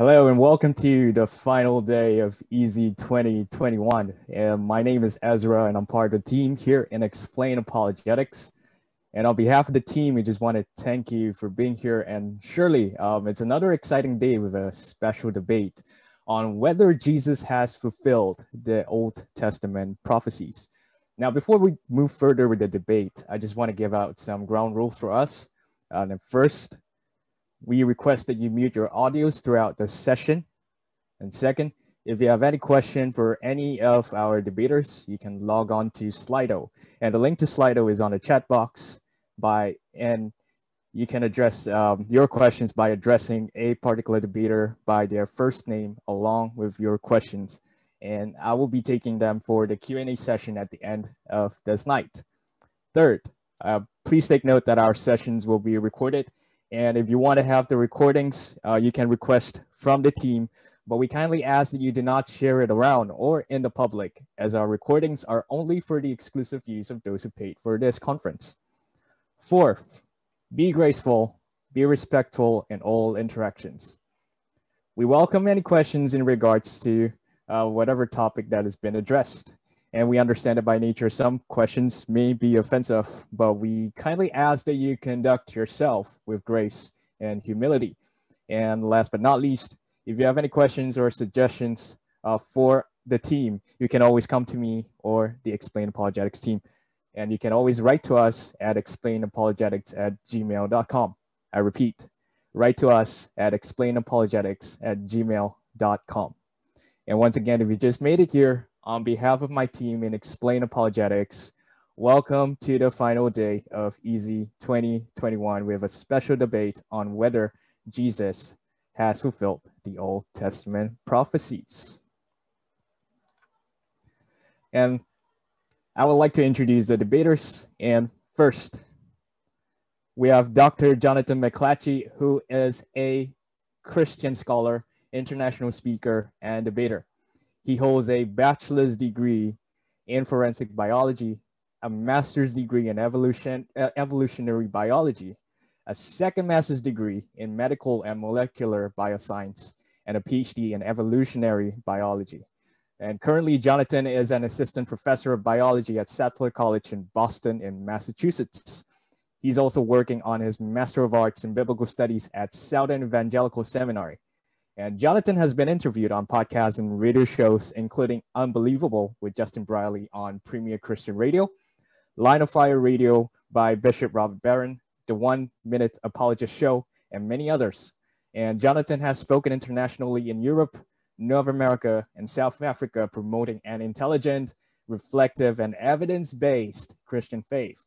Hello and welcome to the final day of Easy 2021. And my name is Ezra and I'm part of the team here in Explain Apologetics. And on behalf of the team, we just want to thank you for being here. And surely it's another exciting day with a special debate on whether Jesus has fulfilled the Old Testament prophecies. Now, before we move further with the debate, I just want to give out some ground rules for us. And first, we request that you mute your audios throughout the session. And second, if you have any question for any of our debaters, you can log on to Slido. And the link to Slido is on the chat box and you can address your questions by addressing a particular debater by their first name along with your questions. And I will be taking them for the Q&A session at the end of this night. Third, please take note that our sessions will be recorded. And if you want to have the recordings, you can request from the team, but we kindly ask that you do not share it around or in the public, as our recordings are only for the exclusive use of those who paid for this conference. Fourth, be graceful, be respectful in all interactions. We welcome any questions in regards to whatever topic that has been addressed. And we understand that by nature, some questions may be offensive, but we kindly ask that you conduct yourself with grace and humility. And last but not least, if you have any questions or suggestions for the team, you can always come to me or the Explain Apologetics team. And you can always write to us at explainapologetics@gmail.com. I repeat, write to us at explainapologetics@gmail.com. And once again, if you just made it here, on behalf of my team in Explain Apologetics, welcome to the final day of Easy 2021 with a special debate on whether Jesus has fulfilled the Old Testament prophecies. And I would like to introduce the debaters. And first, we have Dr. Jonathan Mcclatchy, who is a Christian scholar, international speaker, and debater. He holds a bachelor's degree in forensic biology, a master's degree in evolutionary biology, a second master's degree in medical and molecular bioscience, and a PhD in evolutionary biology. And currently, Jonathan is an assistant professor of biology at Sattler College in Boston in Massachusetts. He's also working on his Master of Arts in Biblical Studies at Southern Evangelical Seminary. And Jonathan has been interviewed on podcasts and radio shows, including Unbelievable with Justin Briley on Premier Christian Radio, Line of Fire Radio by Bishop Robert Barron, The 1 Minute Apologist Show, and many others. And Jonathan has spoken internationally in Europe, North America, and South Africa, promoting an intelligent, reflective, and evidence-based Christian faith.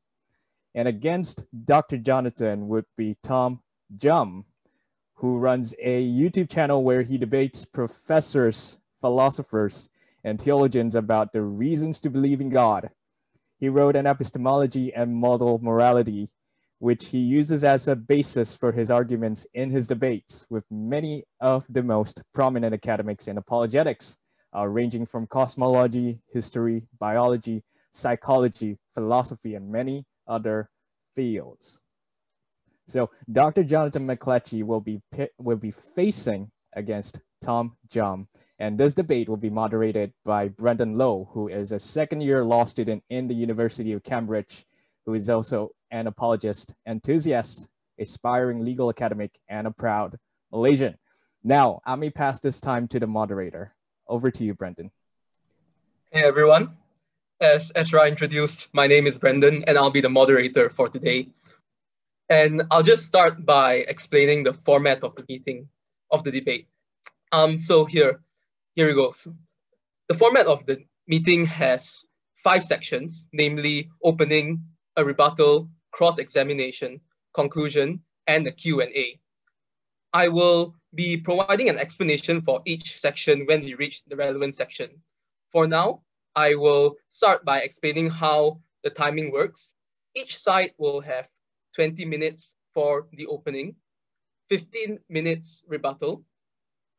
And against Dr. Jonathan would be Tom Jum, who runs a YouTube channel where he debates professors, philosophers, and theologians about the reasons to believe in God. He wrote an epistemology and model morality, which he uses as a basis for his arguments in his debates with many of the most prominent academics in apologetics, ranging from cosmology, history, biology, psychology, philosophy, and many other fields. So Dr. Jonathan Mcclatchy will be facing against Tom Jum, and this debate will be moderated by Brendan Lowe, who is a second-year law student in the University of Cambridge, who is also an apologist, enthusiast, aspiring legal academic, and a proud Malaysian. Now, I may pass this time to the moderator. Over to you, Brendan. Hey, everyone. As Ezra introduced, my name is Brendan, and I'll be the moderator for today. And I'll just start by explaining the format of the meeting, of the debate. So here it goes. The format of the meeting has 5 sections, namely opening, a rebuttal, cross-examination, conclusion, and a Q&A. I will be providing an explanation for each section when we reach the relevant section. For now, I will start by explaining how the timing works. Each side will have 20 minutes for the opening, 15 minutes rebuttal,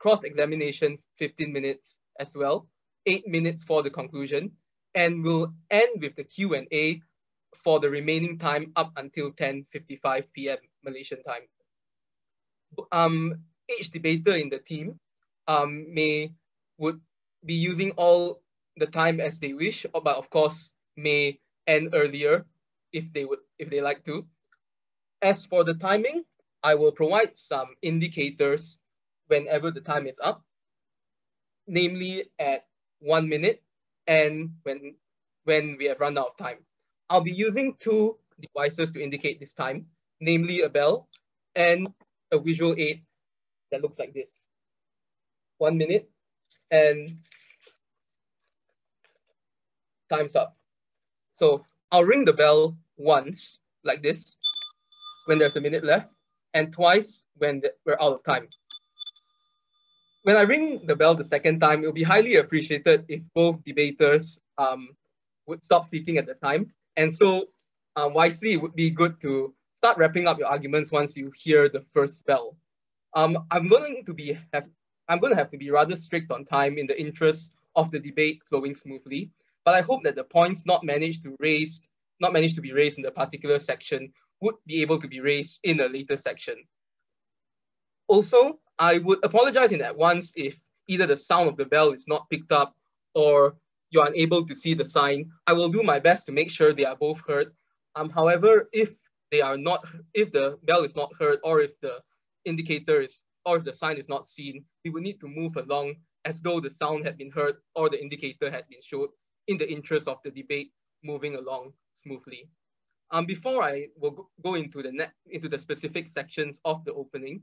cross-examination 15 minutes as well, 8 minutes for the conclusion, and we'll end with the Q&A for the remaining time up until 10:55 p.m. Malaysian time. Each debater in the team would be using all the time as they wish, but of course may end earlier if they like to. As for the timing, I will provide some indicators whenever the time is up, namely at 1 minute and when we have run out of time. I'll be using two devices to indicate this time, namely a bell and a visual aid that looks like this. 1 minute and time's up. So I'll ring the bell once, like this, when there's a minute left, and twice when we're out of time. When I ring the bell the second time, it'll be highly appreciated if both debaters would stop speaking at the time. And so wisely, it would be good to start wrapping up your arguments once you hear the first bell. I'm going to have to be rather strict on time in the interest of the debate flowing smoothly. But I hope that the points not managed to be raised in the particular section would be able to be raised in a later section. Also, I would apologize in advance if either the sound of the bell is not picked up or you're unable to see the sign. I will do my best to make sure they are both heard. However, if the bell is not heard, or if the if the sign is not seen, we will need to move along as though the sound had been heard or the indicator had been showed, in the interest of the debate moving along smoothly. Before I will go into the specific sections of the opening,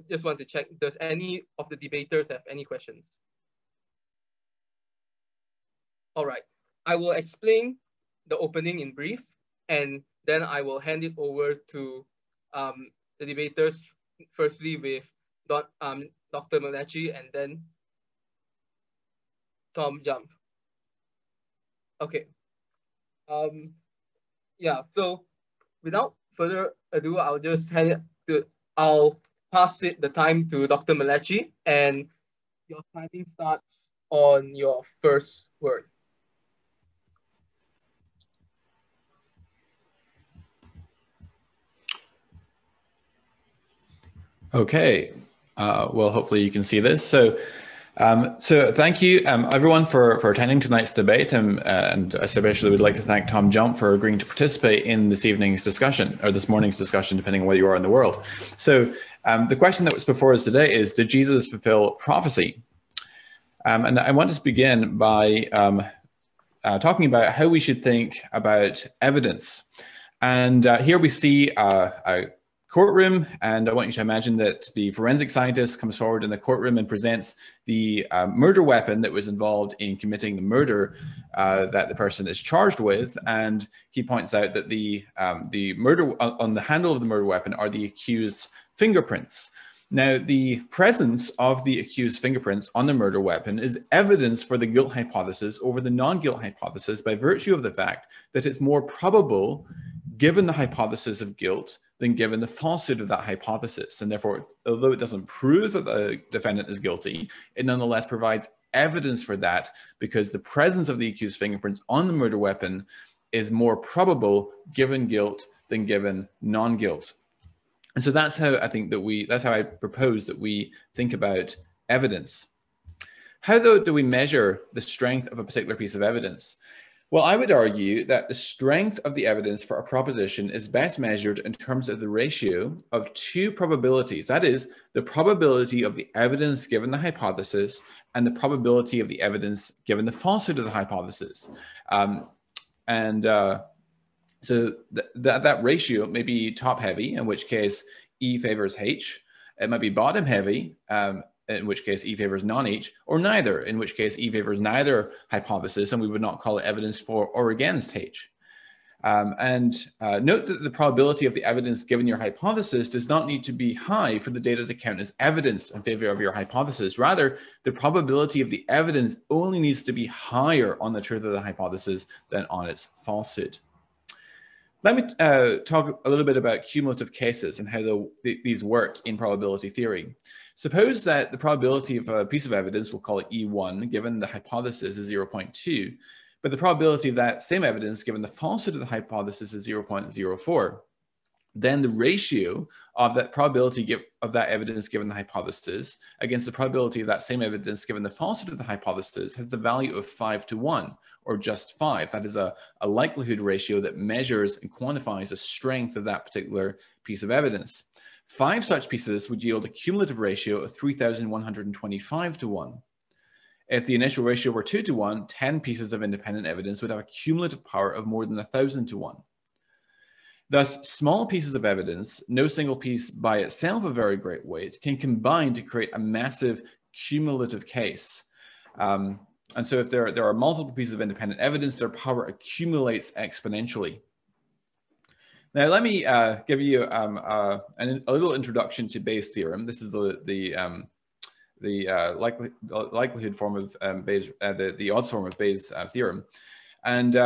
just want to check, does any of the debaters have any questions? All right, I will explain the opening in brief, and then I will hand it over to the debaters, firstly with Dr. McLatchie and then Tom Jump. Okay. Yeah, so without further ado, I'll pass the time to Dr. McLatchie, and your timing starts on your first word. Okay, well, hopefully you can see this. So thank you, everyone, for attending tonight's debate, and I especially would like to thank Tom Jump for agreeing to participate in this evening's discussion, or this morning's discussion, depending on where you are in the world. So the question that was before us today is, did Jesus fulfill prophecy? And I want to begin by talking about how we should think about evidence. And here we see a courtroom, and I want you to imagine that the forensic scientist comes forward in the courtroom and presents the murder weapon that was involved in committing the murder that the person is charged with, and he points out that the murder on the handle of the murder weapon are the accused's fingerprints. Now, the presence of the accused's fingerprints on the murder weapon is evidence for the guilt hypothesis over the non-guilt hypothesis by virtue of the fact that it's more probable, given the hypothesis of guilt, than given the falsehood of that hypothesis. And therefore, although it doesn't prove that the defendant is guilty, it nonetheless provides evidence for that, because the presence of the accused's fingerprints on the murder weapon is more probable given guilt than given non-guilt. And so that's how I think that that's how I propose that we think about evidence. How, though, do we measure the strength of a particular piece of evidence? Well, I would argue that the strength of the evidence for a proposition is best measured in terms of the ratio of two probabilities. That is, the probability of the evidence given the hypothesis and the probability of the evidence given the falsehood of the hypothesis. So that ratio may be top heavy, in which case E favors H. It might be bottom heavy, in which case E favors non-H, or neither, in which case E favors neither hypothesis, and we would not call it evidence for or against H. Note that the probability of the evidence given your hypothesis does not need to be high for the data to count as evidence in favor of your hypothesis. Rather, the probability of the evidence only needs to be higher on the truth of the hypothesis than on its falsehood. Let me talk a little bit about cumulative cases and how these work in probability theory. Suppose that the probability of a piece of evidence, we'll call it E1, given the hypothesis is 0.2, but the probability of that same evidence given the falsehood of the hypothesis is 0.04. then the ratio of that probability of that evidence given the hypothesis against the probability of that same evidence given the falsity of the hypothesis has the value of 5 to 1, or just 5. That is a likelihood ratio that measures and quantifies the strength of that particular piece of evidence. 5 such pieces would yield a cumulative ratio of 3,125 to 1. If the initial ratio were 2 to 1, 10 pieces of independent evidence would have a cumulative power of more than 1,000 to 1. Thus, small pieces of evidence, no single piece by itself of very great weight, can combine to create a massive cumulative case. And so if there are multiple pieces of independent evidence, their power accumulates exponentially. Now, let me give you a little introduction to Bayes' theorem. This is the likelihood form of Bayes, the odds form of Bayes' theorem. And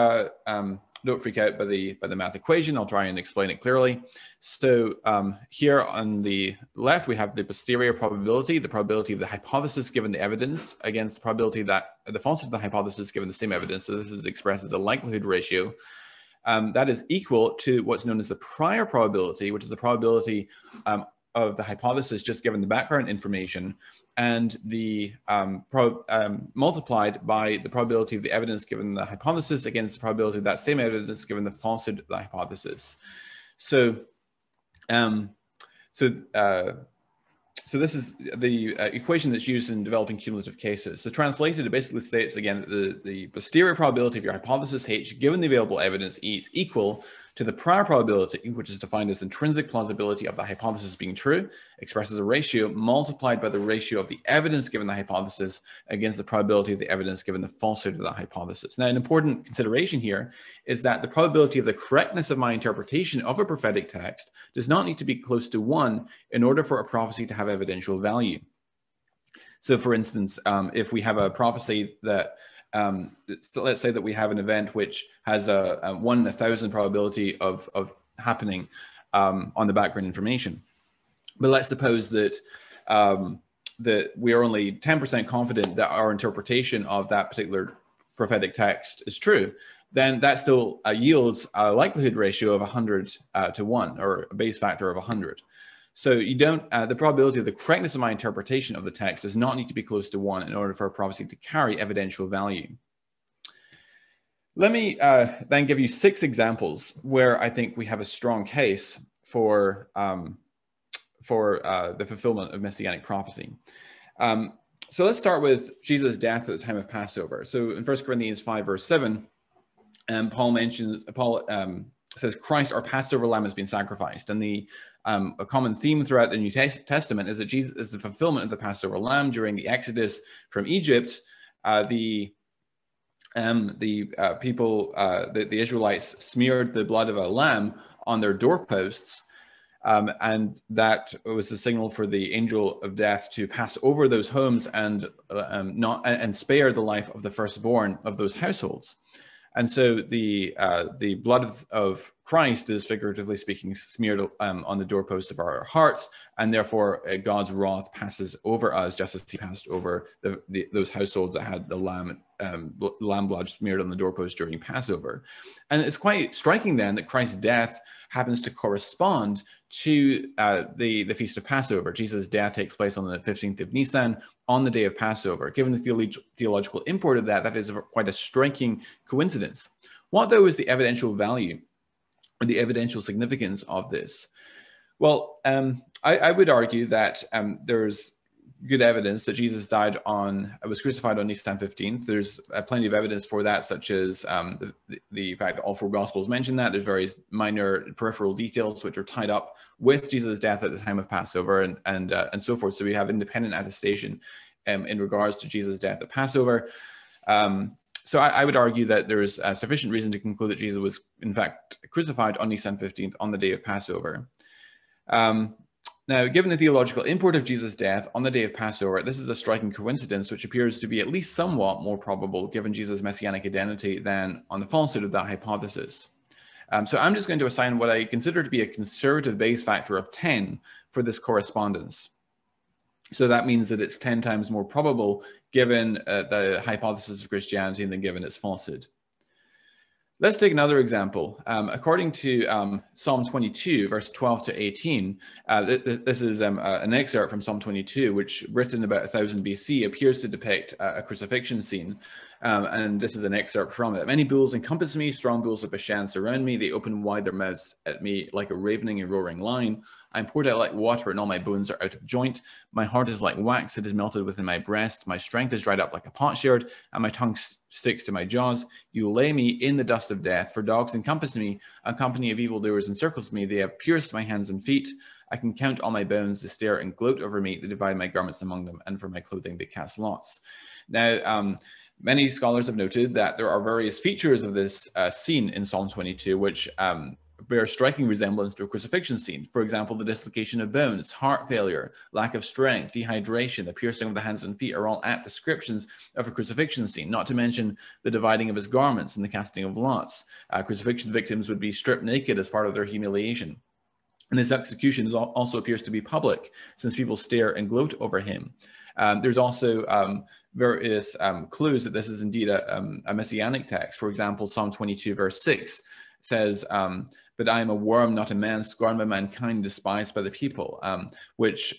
don't freak out by the math equation. I'll try and explain it clearly. So here on the left, we have the posterior probability, the probability of the hypothesis given the evidence against the probability that the falsity of the hypothesis given the same evidence. So this is expressed as a likelihood ratio. That is equal to what's known as the prior probability, which is the probability of the hypothesis just given the background information, and the multiplied by the probability of the evidence given the hypothesis against the probability of that same evidence given the falsity of the hypothesis. So, so this is the equation that's used in developing cumulative cases. So translated, it basically states again that the posterior probability of your hypothesis H given the available evidence E is equal to the prior probability, which is defined as intrinsic plausibility of the hypothesis being true, expresses a ratio multiplied by the ratio of the evidence given the hypothesis against the probability of the evidence given the falsity of the hypothesis. Now, an important consideration here is that the probability of the correctness of my interpretation of a prophetic text does not need to be close to 1 in order for a prophecy to have evidential value. So, for instance, if we have a prophecy that so let's say that we have an event which has a 1 in 1,000 probability of happening on the background information. But let's suppose that that we are only 10% confident that our interpretation of that particular prophetic text is true. Then that still yields a likelihood ratio of 100 to 1, or a Bayes factor of 100. So you don't, the probability of the correctness of my interpretation of the text does not need to be close to 1 in order for a prophecy to carry evidential value. Let me then give you 6 examples where I think we have a strong case for the fulfillment of messianic prophecy. So let's start with Jesus' death at the time of Passover. So in 1 Corinthians 5, verse 7, Paul says, Christ, our Passover lamb, has been sacrificed. And a common theme throughout the New Testament is that Jesus is the fulfillment of the Passover lamb. During the Exodus from Egypt, the Israelites smeared the blood of a lamb on their doorposts, and that was the signal for the angel of death to pass over those homes and spare the life of the firstborn of those households. And so the blood of Christ is, figuratively speaking, smeared on the doorposts of our hearts, and therefore God's wrath passes over us, just as he passed over those households that had the lamb blood smeared on the doorpost during Passover. And it's quite striking then that Christ's death happens to correspond to the Feast of Passover. Jesus' death takes place on the 15th of Nisan, on the day of Passover. Given the theological import of that is quite a striking coincidence. What, though, is the evidential value or the evidential significance of this? Well, I would argue that there's good evidence that Jesus was crucified on Nisan 15th. There's plenty of evidence for that, such as the fact that all 4 Gospels mention that. There's various minor peripheral details which are tied up with Jesus' death at the time of Passover and so forth. So we have independent attestation in regards to Jesus' death at Passover. So I would argue that there is sufficient reason to conclude that Jesus was, in fact, crucified on Nisan 15th on the day of Passover. Now, given the theological import of Jesus' death on the day of Passover, this is a striking coincidence which appears to be at least somewhat more probable given Jesus' messianic identity than on the falsehood of that hypothesis. So I'm just going to assign what I consider to be a conservative Bayes factor of 10 for this correspondence. So that means that it's 10 times more probable given the hypothesis of Christianity than given its falsehood. Let's take another example. According to Psalm 22, verse 12 to 18, this is an excerpt from Psalm 22, which, written about 1000 BC, appears to depict a crucifixion scene. And this is an excerpt from it. Many bulls encompass me, strong bulls of Bashan surround me. They open wide their mouths at me like a ravening and roaring lion. I am poured out like water, and all my bones are out of joint. My heart is like wax, it is melted within my breast. My strength is dried up like a potsherd, and my tongue sticks to my jaws. You lay me in the dust of death, for dogs encompass me. A company of evildoers encircles me. They have pierced my hands and feet. I can count all my bones. They stare and gloat over me. They divide my garments among them, and for my clothing they cast lots. Now, many scholars have noted that there are various features of this scene in Psalm 22, which bear striking resemblance to a crucifixion scene. For example, the dislocation of bones, heart failure, lack of strength, dehydration, the piercing of the hands and feet are all apt descriptions of a crucifixion scene, not to mention the dividing of his garments and the casting of lots. Crucifixion victims would be stripped naked as part of their humiliation. And this execution also appears to be public, since people stare and gloat over him. There's also various clues that this is indeed a messianic text. For example, Psalm 22, verse 6 says, but I am a worm, not a man, scorned by mankind, despised by the people, which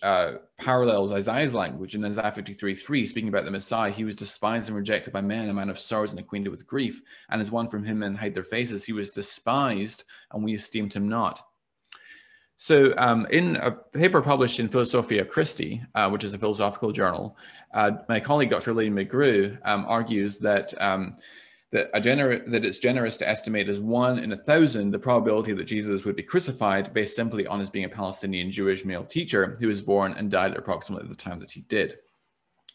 parallels Isaiah's language in Isaiah 53:3, speaking about the Messiah. He was despised and rejected by men, a man of sorrows and acquainted with grief, and as one from whom men hide their faces. He was despised, and we esteemed him not. So in a paper published in Philosophia Christi, which is a philosophical journal, my colleague, Dr. Lane McGrew, argues that it's generous to estimate as 1 in 1,000 the probability that Jesus would be crucified based simply on his being a Palestinian Jewish male teacher who was born and died at approximately the time that he did.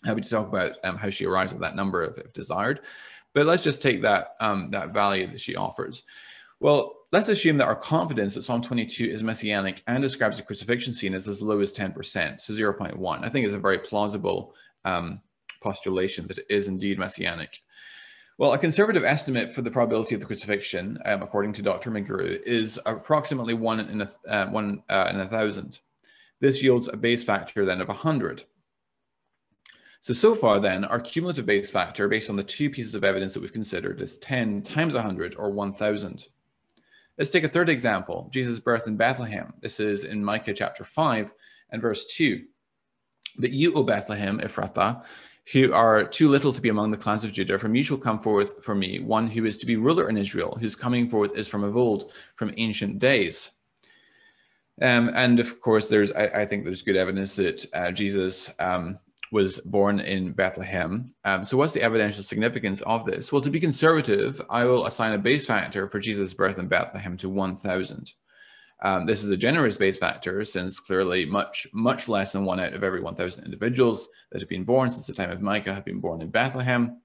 Happy to talk about how she arrives at that number if desired, but let's just take that value that she offers. Well, let's assume that our confidence that Psalm 22 is messianic and describes a crucifixion scene is as low as 10%, so 0.1. I think it's a very plausible postulation that it is indeed messianic. Well, a conservative estimate for the probability of the crucifixion, according to Dr. McGrew, is approximately 1 in 1,000. This yields a Bayes factor then of 100. So far then, our cumulative Bayes factor, based on the two pieces of evidence that we've considered, is 10 times 100, or 1,000. Let's take a third example, Jesus' birth in Bethlehem. This is in Micah chapter 5 and verse 2. But you, O Bethlehem, Ephrathah, who are too little to be among the clans of Judah, from you shall come forth for me one who is to be ruler in Israel, whose coming forth is from of old, from ancient days. And of course, I think there's good evidence that Jesus was born in Bethlehem. So what's the evidential significance of this? Well, to be conservative, I will assign a Bayes factor for Jesus' birth in Bethlehem to 1,000. This is a generous Bayes factor, since clearly much less than 1 out of every 1,000 individuals that have been born since the time of Micah have been born in Bethlehem.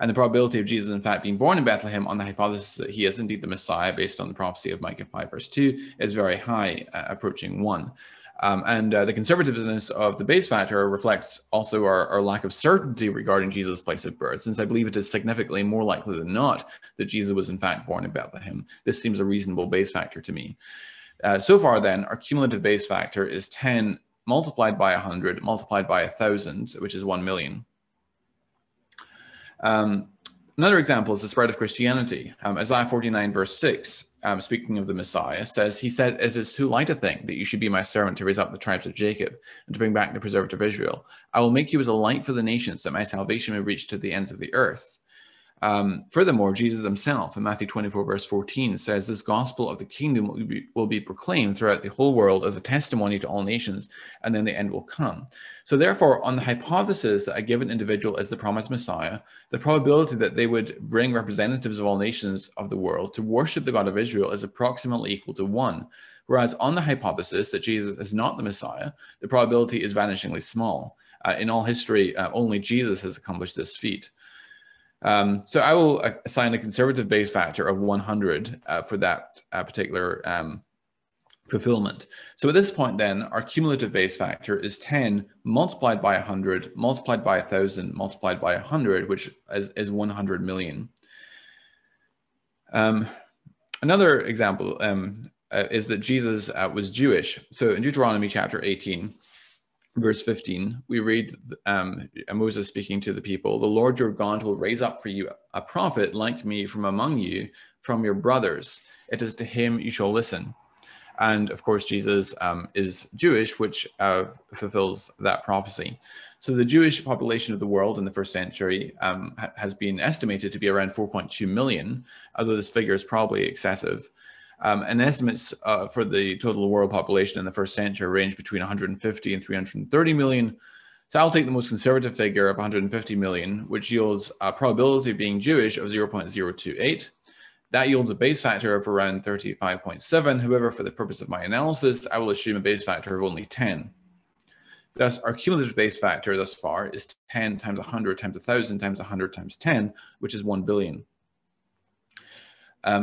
And the probability of Jesus, in fact, being born in Bethlehem on the hypothesis that he is indeed the Messiah, based on the prophecy of Micah 5 verse 2, is very high, approaching 1. The conservativeness of the Bayes factor reflects also our lack of certainty regarding Jesus' place of birth, since I believe it is significantly more likely than not that Jesus was in fact born in Bethlehem. This seems a reasonable Bayes factor to me. So far then, our cumulative Bayes factor is 10 multiplied by 100 multiplied by 1,000, which is 1 million. Another example is the spread of Christianity. Isaiah 49 verse 6, speaking of the Messiah, says, he said, it is too light a thing that you should be my servant to raise up the tribes of Jacob and to bring back the preserved of Israel. I will make you as a light for the nations, that my salvation may reach to the ends of the earth. Furthermore, Jesus himself in Matthew 24 verse 14 says, this gospel of the kingdom will be proclaimed throughout the whole world as a testimony to all nations, and then the end will come. So therefore, on the hypothesis that a given individual is the promised Messiah, the probability that they would bring representatives of all nations of the world to worship the God of Israel is approximately equal to 1. Whereas on the hypothesis that Jesus is not the Messiah, the probability is vanishingly small. In all history, only Jesus has accomplished this feat. So I will assign a conservative Bayes factor of 100 for that particular fulfillment. So at this point then, our cumulative Bayes factor is 10 multiplied by 100 multiplied by 1,000 multiplied by 100, which is 100 million. Another example is that Jesus was Jewish. So in Deuteronomy chapter 18, verse 15, we read Moses speaking to the people, "The Lord your God will raise up for you a prophet like me from among you, from your brothers. It is to him you shall listen." And of course, Jesus is Jewish, which fulfills that prophecy. So the Jewish population of the world in the first century has been estimated to be around 4.2 million, although this figure is probably excessive. And estimates for the total world population in the first century range between 150 and 330 million. So I'll take the most conservative figure of 150 million, which yields a probability of being Jewish of 0.028. That yields a base factor of around 35.7. However, for the purpose of my analysis, I will assume a base factor of only 10. Thus, our cumulative base factor thus far is 10 times 100 times 1,000 times 100 times 10, which is 1 billion.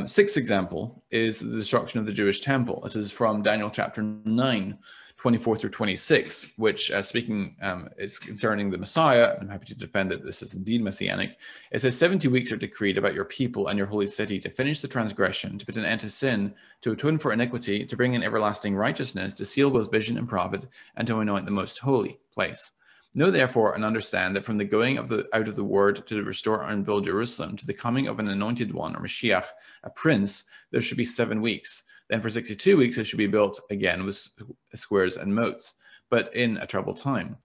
Sixth example is the destruction of the Jewish temple. This is from Daniel chapter 9, 24 through 26, which is concerning the Messiah. I'm happy to defend that this is indeed messianic. It says, 70 weeks are decreed about your people and your holy city to finish the transgression, to put an end to sin, to atone for iniquity, to bring in everlasting righteousness, to seal both vision and prophet, and to anoint the most holy place. Know therefore and understand that from the going out of the word to restore and build Jerusalem, to the coming of an anointed one, or Mashiach, a prince, there should be 7 weeks. Then for 62 weeks it should be built again with squares and moats, but in a troubled time.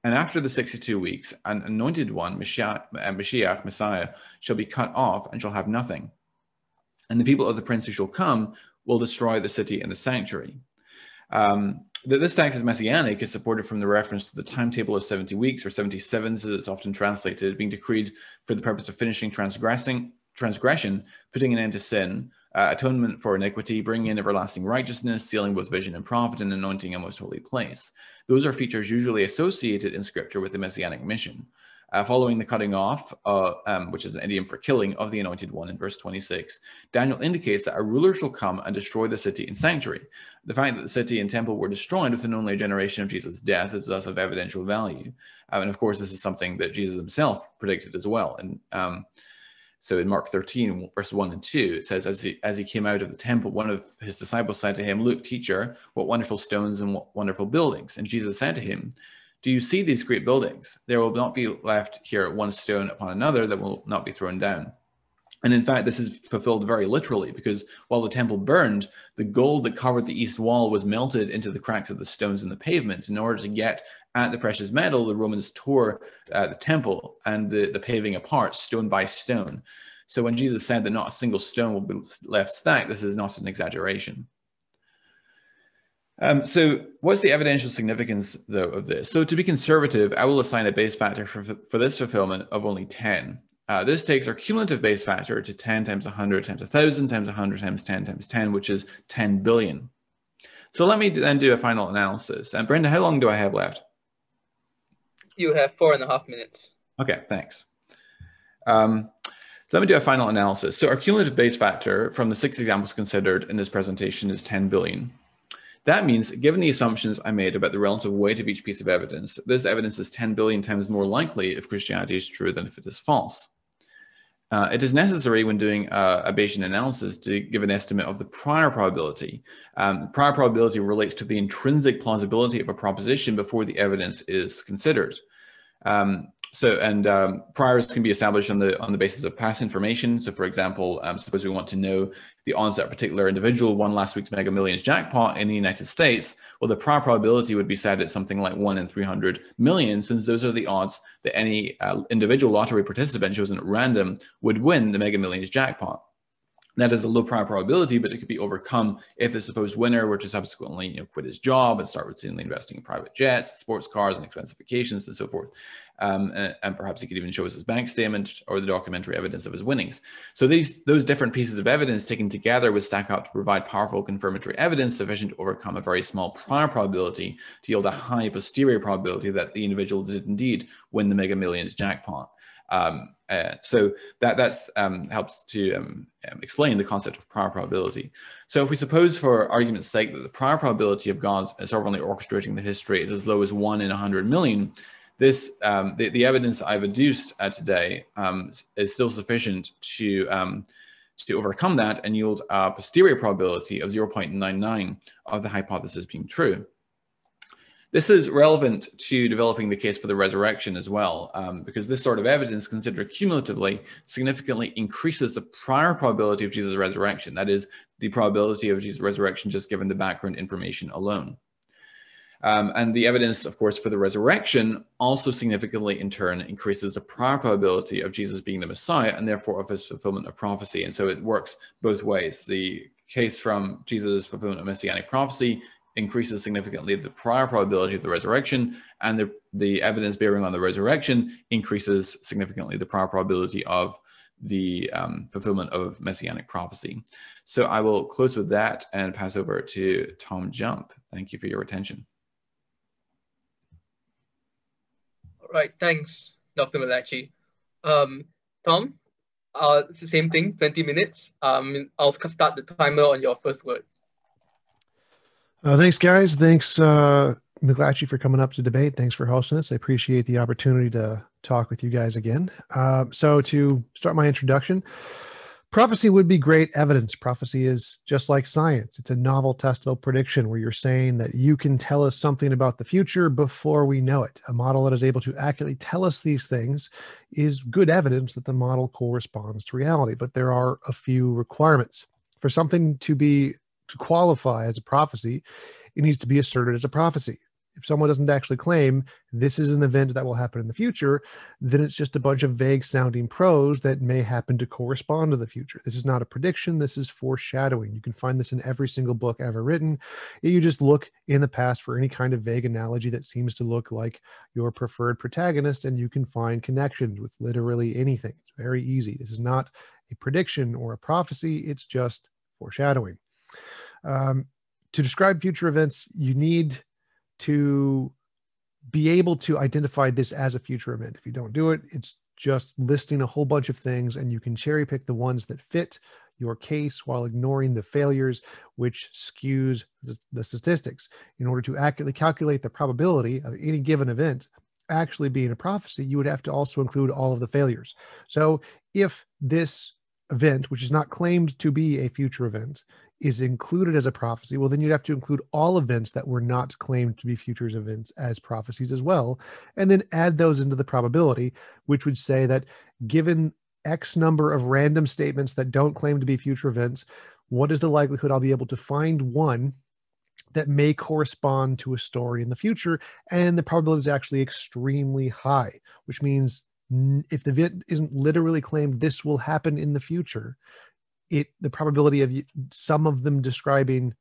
And after the 62 weeks, an anointed one, Mashiach, Messiah, shall be cut off and shall have nothing. And the people of the prince who shall come will destroy the city and the sanctuary. That this text is messianic is supported from the reference to the timetable of 70 weeks, or 77, as it's often translated, being decreed for the purpose of finishing transgression, putting an end to sin, atonement for iniquity, bringing in everlasting righteousness, sealing both vision and prophet, and anointing a most holy place. Those are features usually associated in Scripture with the messianic mission. Following the cutting off, which is an idiom for killing, of the anointed one in verse 26, Daniel indicates that a ruler shall come and destroy the city and sanctuary. The fact that the city and temple were destroyed within only a generation of Jesus' death is thus of evidential value. And of course, this is something that Jesus himself predicted as well. And so in Mark 13, verse 1 and 2, it says, as he came out of the temple, one of his disciples said to him, "Look, teacher, what wonderful stones and what wonderful buildings." And Jesus said to him, "Do you see these great buildings? There will not be left here one stone upon another that will not be thrown down." And in fact, this is fulfilled very literally, because while the temple burned, the gold that covered the east wall was melted into the cracks of the stones in the pavement. In order to get at the precious metal, the Romans tore the temple and the paving apart, stone by stone. So when Jesus said that not a single stone will be left stacked, this is not an exaggeration. So what's the evidential significance, though, of this? So to be conservative, I will assign a base factor for this fulfillment of only 10. This takes our cumulative base factor to 10 times 100 times 1,000 times 100 times 10 times 10, which is 10 billion. So let me then do a final analysis. And Brenda, how long do I have left? You have 4.5 minutes. Okay, thanks. So let me do a final analysis. So our cumulative base factor from the 6 examples considered in this presentation is 10 billion. That means, given the assumptions I made about the relative weight of each piece of evidence, this evidence is 10 billion times more likely if Christianity is true than if it is false. It is necessary when doing a Bayesian analysis to give an estimate of the prior probability. Prior probability relates to the intrinsic plausibility of a proposition before the evidence is considered. Priors can be established on the basis of past information. So for example, suppose we want to know the odds that a particular individual won last week's Mega Millions jackpot in the United States. Well, the prior probability would be set at something like 1 in 300 million, since those are the odds that any individual lottery participant chosen at random would win the Mega Millions jackpot. That is a low prior probability, but it could be overcome if the supposed winner were to subsequently quit his job and start routinely investing in private jets, sports cars, and expensive vacations, and so forth. And perhaps he could even show us his bank statement or the documentary evidence of his winnings. So those different pieces of evidence taken together would stack up to provide powerful confirmatory evidence sufficient to overcome a very small prior probability to yield a high posterior probability that the individual did indeed win the Mega Millions jackpot. So that helps to explain the concept of prior probability. So if we suppose, for argument's sake, that the prior probability of God sovereignly orchestrating the history is as low as 1 in 100 million, this the evidence I've adduced today is still sufficient to overcome that and yield a posterior probability of 0.99 of the hypothesis being true. This is relevant to developing the case for the resurrection as well, because this sort of evidence, considered cumulatively, significantly increases the prior probability of Jesus' resurrection. That is, the probability of Jesus' resurrection just given the background information alone. And the evidence, of course, for the resurrection also significantly, in turn, increases the prior probability of Jesus being the Messiah and therefore of his fulfillment of prophecy. And so it works both ways. The case from Jesus' fulfillment of messianic prophecy increases significantly the prior probability of the resurrection, and the evidence bearing on the resurrection increases significantly the prior probability of the fulfillment of messianic prophecy. So I will close with that and pass over to Tom Jump. Thank you for your attention. Right, thanks, Dr. McLatchie. Tom, it's the same thing, 20 minutes. I'll start the timer on your first word. Thanks, guys. Thanks, McLatchie, for coming up to debate. Thanks for hosting this. I appreciate the opportunity to talk with you guys again. So to start my introduction, prophecy would be great evidence. Prophecy is just like science. It's a novel, testable prediction where you're saying that you can tell us something about the future before we know it. A model that is able to accurately tell us these things is good evidence that the model corresponds to reality, but there are a few requirements. For something to qualify as a prophecy, it needs to be asserted as a prophecy. If someone doesn't actually claim this is an event that will happen in the future, then it's just a bunch of vague sounding prose that may happen to correspond to the future. This is not a prediction. This is foreshadowing. You can find this in every single book ever written. You just look in the past for any kind of vague analogy that seems to look like your preferred protagonist, and you can find connections with literally anything. It's very easy. This is not a prediction or a prophecy. It's just foreshadowing. To describe future events, you need to be able to identify this as a future event. If you don't do it, it's just listing a whole bunch of things, and you can cherry pick the ones that fit your case while ignoring the failures, which skews the statistics. In order to accurately calculate the probability of any given event actually being a prophecy, you would have to also include all of the failures. So if this event, which is not claimed to be a future event, is included as a prophecy, well, then you'd have to include all events that were not claimed to be futures events as prophecies as well, and then add those into the probability, which would say that given X number of random statements that don't claim to be future events, what is the likelihood I'll be able to find one that may correspond to a story in the future? And the probability is actually extremely high, which means if the event isn't literally claimed this will happen in the future, the probability of some of them describing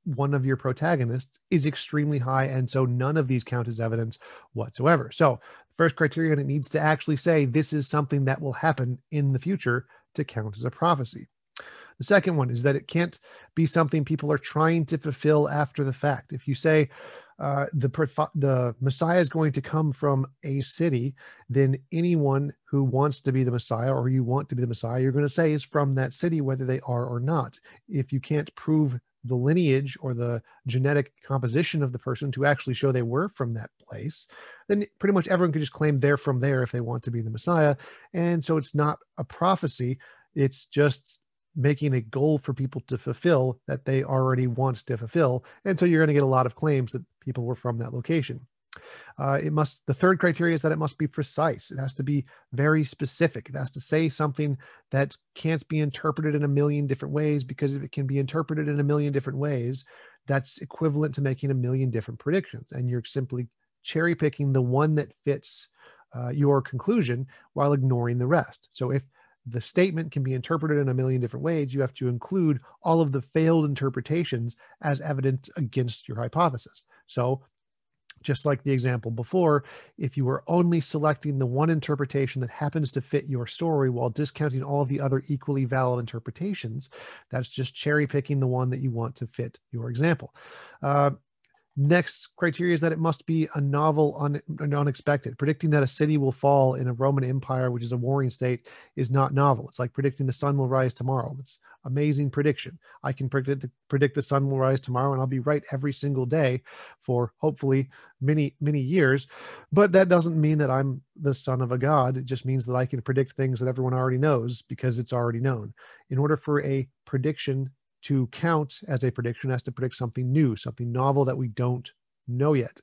one of your protagonists is extremely high, and so none of these count as evidence whatsoever. So the first criterion, it needs to actually say this is something that will happen in the future to count as a prophecy. The second one is that it can't be something people are trying to fulfill after the fact. If you say the Messiah is going to come from a city, then anyone who wants to be the Messiah, or you want to be the Messiah, you're going to say is from that city, whether they are or not. If you can't prove the lineage or the genetic composition of the person to actually show they were from that place, then pretty much everyone can just claim they're from there if they want to be the Messiah. And so it's not a prophecy. It's just making a goal for people to fulfill that they already want to fulfill. And so you're going to get a lot of claims that people were from that location. The third criteria is that it must be precise. It has to be very specific. It has to say something that can't be interpreted in a million different ways, because if it can be interpreted in a million different ways, that's equivalent to making a million different predictions. And you're simply cherry picking the one that fits your conclusion while ignoring the rest. So if the statement can be interpreted in a million different ways, you have to include all of the failed interpretations as evidence against your hypothesis. So just like the example before, if you were only selecting the one interpretation that happens to fit your story while discounting all the other equally valid interpretations, that's just cherry picking the one that you want to fit your example. Next criteria is that it must be a novel and unexpected. Predicting that a city will fall in a Roman Empire, which is a warring state, is not novel. It's like predicting the sun will rise tomorrow. It's amazing prediction. I can predict the sun will rise tomorrow, and I'll be right every single day for hopefully many, many years. But that doesn't mean that I'm the son of a god. It just means that I can predict things that everyone already knows because it's already known. In order for a prediction to count as a prediction, it has to predict something new, something novel that we don't know yet.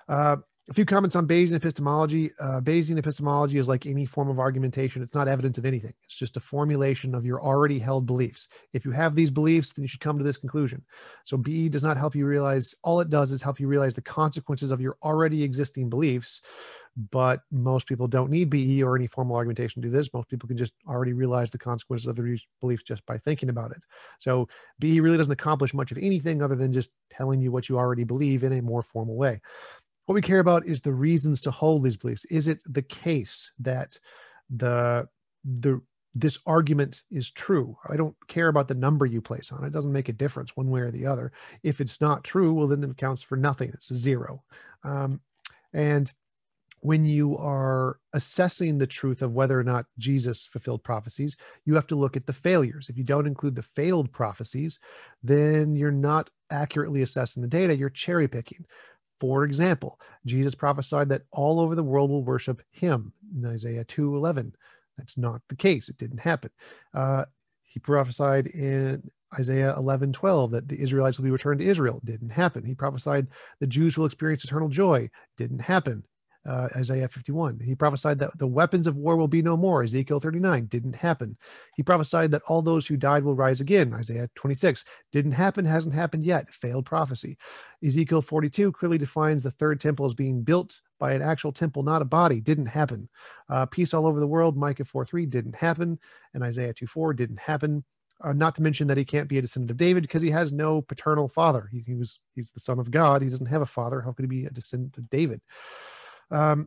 A few comments on Bayesian epistemology. Bayesian epistemology is like any form of argumentation. It's not evidence of anything. It's just a formulation of your already held beliefs. If you have these beliefs, then you should come to this conclusion. So BE does not help you realize, all it does is help you realize the consequences of your already existing beliefs. But most people don't need BE or any formal argumentation to do this. Most people can just already realize the consequences of their beliefs just by thinking about it. So BE really doesn't accomplish much of anything other than just telling you what you already believe in a more formal way. What we care about is the reasons to hold these beliefs. Is it the case that this argument is true? I don't care about the number you place on it. It doesn't make a difference one way or the other. If it's not true, well, then it counts for nothing. It's a zero. And when you are assessing the truth of whether or not Jesus fulfilled prophecies, you have to look at the failures. If you don't include the failed prophecies, then you're not accurately assessing the data. You're cherry picking. For example, Jesus prophesied that all over the world will worship him in Isaiah 2:11. That's not the case. It didn't happen. He prophesied in Isaiah 11:12 that the Israelites will be returned to Israel. It didn't happen. He prophesied the Jews will experience eternal joy. It didn't happen. Isaiah 51. He prophesied that the weapons of war will be no more. Ezekiel 39. Didn't happen. He prophesied that all those who died will rise again. Isaiah 26. Didn't happen. Hasn't happened yet. Failed prophecy. Ezekiel 42 clearly defines the third temple as being built by an actual temple, not a body. Didn't happen. Peace all over the world. Micah 4:3. Didn't happen. And Isaiah 2:4. Didn't happen. Not to mention that he can't be a descendant of David because he has no paternal father. He's the son of God. He doesn't have a father. How could he be a descendant of David?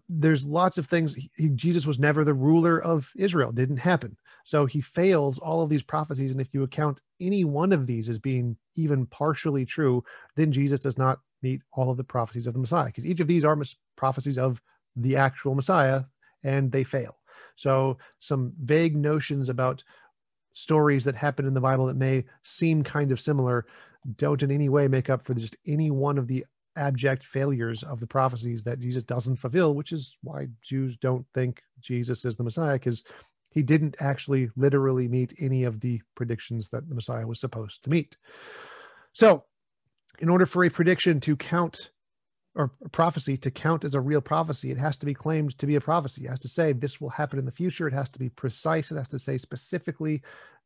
There's lots of things. Jesus was never the ruler of Israel. Didn't happen. So he fails all of these prophecies. And if you account any one of these as being even partially true, then Jesus does not meet all of the prophecies of the Messiah, because each of these are prophecies of the actual Messiah, and they fail. So some vague notions about stories that happen in the Bible that may seem kind of similar don't in any way make up for just any one of the abject failures of the prophecies that Jesus doesn't fulfill, which is why Jews don't think Jesus is the Messiah, because he didn't actually literally meet any of the predictions that the Messiah was supposed to meet. So in order for a prediction to count, or a prophecy to count as a real prophecy, it has to be claimed to be a prophecy. It has to say this will happen in the future. It has to be precise. It has to say specifically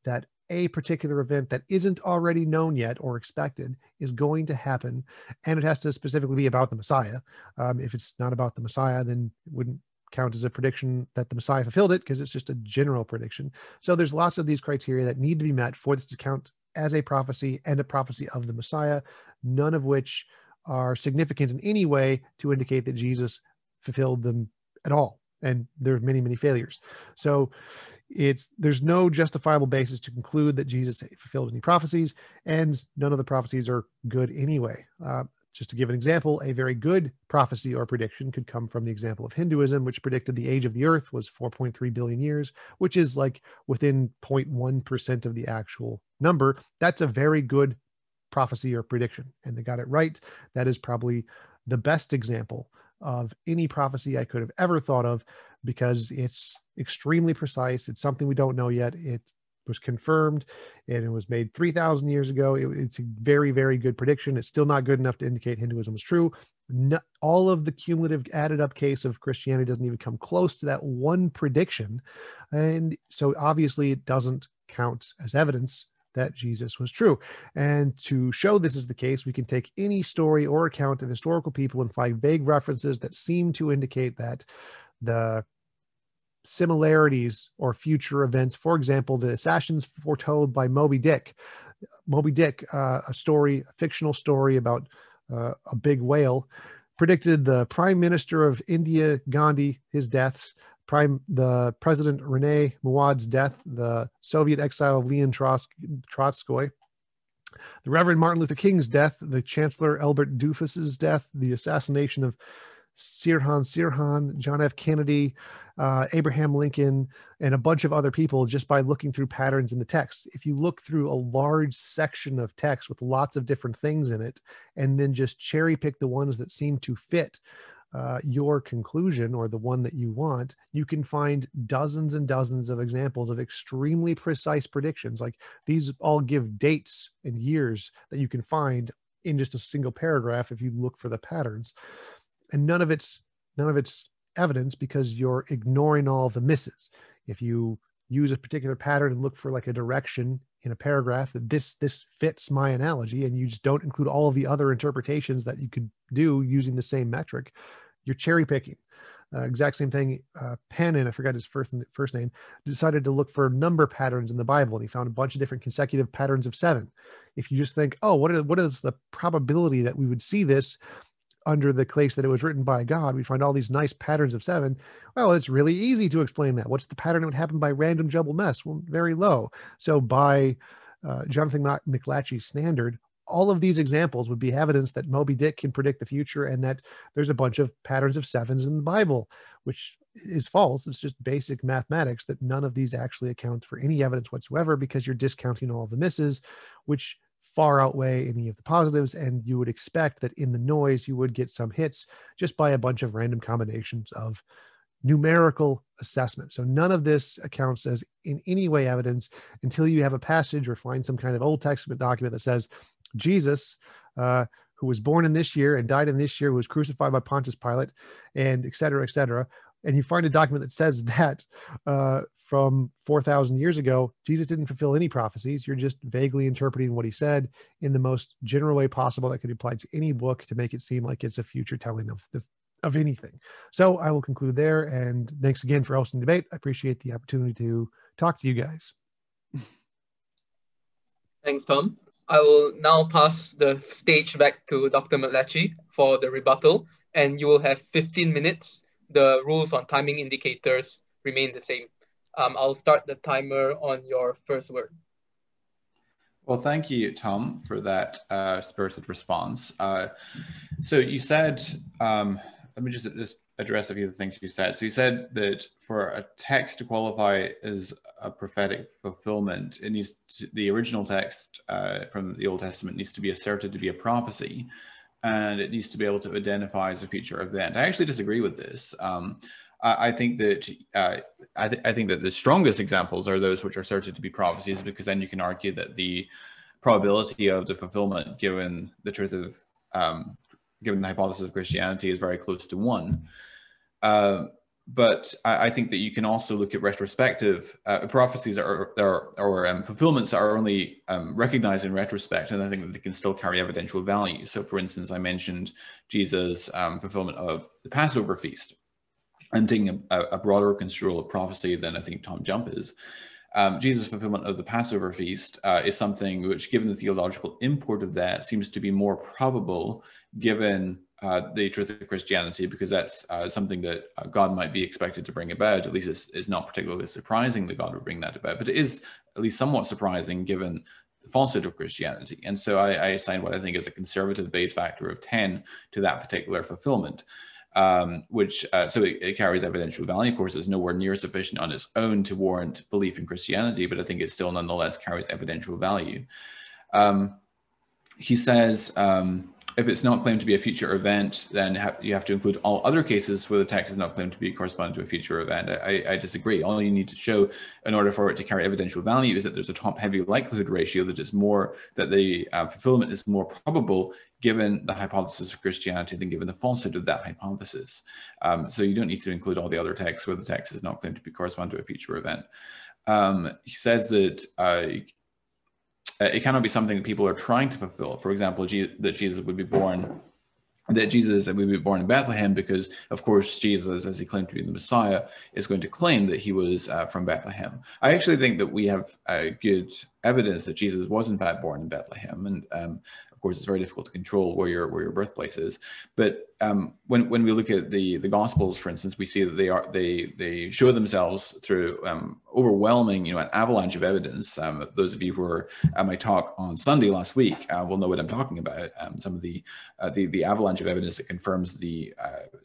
that a particular event that isn't already known yet or expected is going to happen, and it has to specifically be about the Messiah. If it's not about the Messiah, then it wouldn't count as a prediction that the Messiah fulfilled it, because it's just a general prediction. So there's lots of these criteria that need to be met for this to count as a prophecy and a prophecy of the Messiah, none of which are significant in any way to indicate that Jesus fulfilled them at all. And there are many, many failures. So there's no justifiable basis to conclude that Jesus fulfilled any prophecies, and none of the prophecies are good anyway. Just to give an example, a very good prophecy or prediction could come from the example of Hinduism, which predicted the age of the earth was 4.3 billion years, which is like within 0.1% of the actual number. That's a very good prophecy or prediction, and they got it right. That is probably the best example of any prophecy I could have ever thought of, because it's extremely precise. It's something we don't know yet. It was confirmed, and it was made 3,000 years ago. It's a very, very good prediction. It's still not good enough to indicate Hinduism was true. All of the cumulative added up case of Christianity doesn't even come close to that one prediction. And so obviously it doesn't count as evidence that Jesus was true. And to show this is the case, we can take any story or account of historical people and find vague references that seem to indicate that the similarities or future events, for example, the assassins foretold by Moby Dick, a fictional story about a big whale, predicted the Prime Minister of India, Gandhi, his deaths, the President Rene Mouaw's death, the Soviet exile of Leon Trotsky, the Reverend Martin Luther King's death, the Chancellor Albert Doufus's death, the assassination of Sirhan, John F. Kennedy, Abraham Lincoln, and a bunch of other people, just by looking through patterns in the text. If you look through a large section of text with lots of different things in it, and then just cherry pick the ones that seem to fit your conclusion or the one that you want, you can find dozens and dozens of examples of extremely precise predictions. Like these all give dates and years that you can find in just a single paragraph if you look for the patterns. And none of it's evidence because you're ignoring all of the misses. If you use a particular pattern and look for like a direction in a paragraph that this fits my analogy, and you just don't include all of the other interpretations that you could do using the same metric, you're cherry picking. Exact same thing. Pannon, I forgot his first name, decided to look for number patterns in the Bible, and he found a bunch of different consecutive patterns of 7. If you just think, oh, what is the probability that we would see this under the case that it was written by God, we find all these nice patterns of 7. Well, it's really easy to explain that. What's the pattern that would happen by random jumbled mess? Well, very low. So by Jonathan Mcclatchy's standard, all of these examples would be evidence that Moby Dick can predict the future and that there's a bunch of patterns of 7s in the Bible, which is false. It's just basic mathematics that none of these actually account for any evidence whatsoever because you're discounting all of the misses, which far outweigh any of the positives. And you would expect that in the noise, you would get some hits just by a bunch of random combinations of numerical assessment. So none of this accounts as in any way evidence until you have a passage or find some kind of Old Testament document that says Jesus, who was born in this year and died in this year, who was crucified by Pontius Pilate, and et cetera, et cetera. And you find a document that says that from 4,000 years ago, Jesus didn't fulfill any prophecies. You're just vaguely interpreting what he said in the most general way possible that could be applied to any book to make it seem like it's a future telling of anything. So I will conclude there. And thanks again for hosting the debate. I appreciate the opportunity to talk to you guys. Thanks, Tom. I will now pass the stage back to Dr. McLatchie for the rebuttal, and you will have 15 minutes. The rules on timing indicators remain the same. I'll start the timer on your first word. Well, thank you, Tom, for that spirited response. So you said, let me just address a few of the things you said. So you said that for a text to qualify as a prophetic fulfillment, it needs to, the original text from the Old Testament needs to be asserted to be a prophecy, and it needs to be able to identify as a future event. I actually disagree with this. I think that I think that the strongest examples are those which are asserted to be prophecies, because then you can argue that the probability of the fulfillment, given the truth of given the hypothesis of Christianity, is very close to 1. But I think that you can also look at retrospective prophecies or fulfillments that are only recognized in retrospect, and I think that they can still carry evidential value. So, for instance, I mentioned Jesus' fulfillment of the Passover feast. I'm taking a broader construal of prophecy than I think Tom Jump is. Jesus' fulfillment of the Passover feast is something which, given the theological import of that, seems to be more probable given the truth of Christianity, because that's something that God might be expected to bring about. At least it's not particularly surprising that God would bring that about, but it is at least somewhat surprising given the falsehood of Christianity. And so I assign what I think is a conservative base factor of 10 to that particular fulfillment. So it carries evidential value. Of course, it's nowhere near sufficient on its own to warrant belief in Christianity, but I think it still nonetheless carries evidential value. He says, if it's not claimed to be a future event, then you have to include all other cases where the text is not claimed to be corresponding to a future event. I disagree. All you need to show in order for it to carry evidential value is that there's a top-heavy likelihood ratio, that it's more, that the fulfillment is more probable given the hypothesis of Christianity than given the falsehood of that hypothesis. So you don't need to include all the other texts where the text is not claimed to be corresponding to a future event. He says that it cannot be something that people are trying to fulfill. For example, that Jesus would be born in Bethlehem, because, of course, Jesus, as he claimed to be the Messiah, is going to claim that he was from Bethlehem. I actually think that we have good evidence that Jesus was in fact born in Bethlehem, and of course, it's very difficult to control where your birthplace is. But when we look at the Gospels, for instance, we see that they show themselves through overwhelming, an avalanche of evidence. Those of you who were at my talk on Sunday last week will know what I'm talking about. Some of the avalanche of evidence that confirms the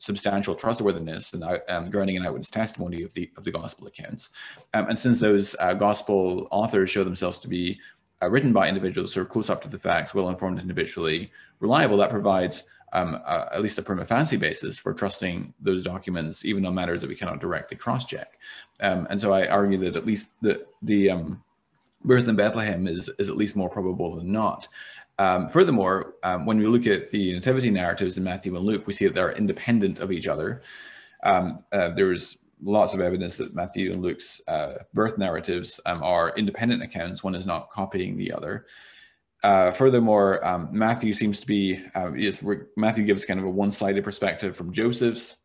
substantial trustworthiness and grounding in eyewitness testimony of the Gospel accounts. And since those Gospel authors show themselves to be written by individuals who are close up to the facts, well-informed and habitually reliable, that provides at least a prima facie basis for trusting those documents, even on matters that we cannot directly cross-check. And so I argue that at least the birth in Bethlehem is at least more probable than not. Furthermore, when we look at the nativity narratives in Matthew and Luke, we see that they're independent of each other. There's lots of evidence that Matthew and Luke's birth narratives are independent accounts. One is not copying the other. Furthermore, Matthew seems to be, Matthew gives kind of a one-sided perspective from Joseph's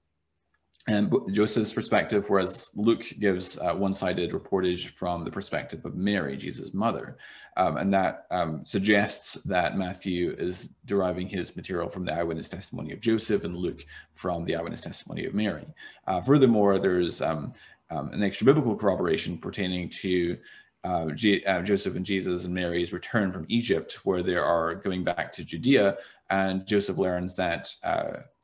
perspective, whereas Luke gives one-sided reportage from the perspective of Mary, Jesus' mother. And that suggests that Matthew is deriving his material from the eyewitness testimony of Joseph, and Luke from the eyewitness testimony of Mary. Furthermore, there's an extra biblical corroboration pertaining to Joseph and Jesus and Mary's return from Egypt, where they are going back to Judea, and Joseph learns that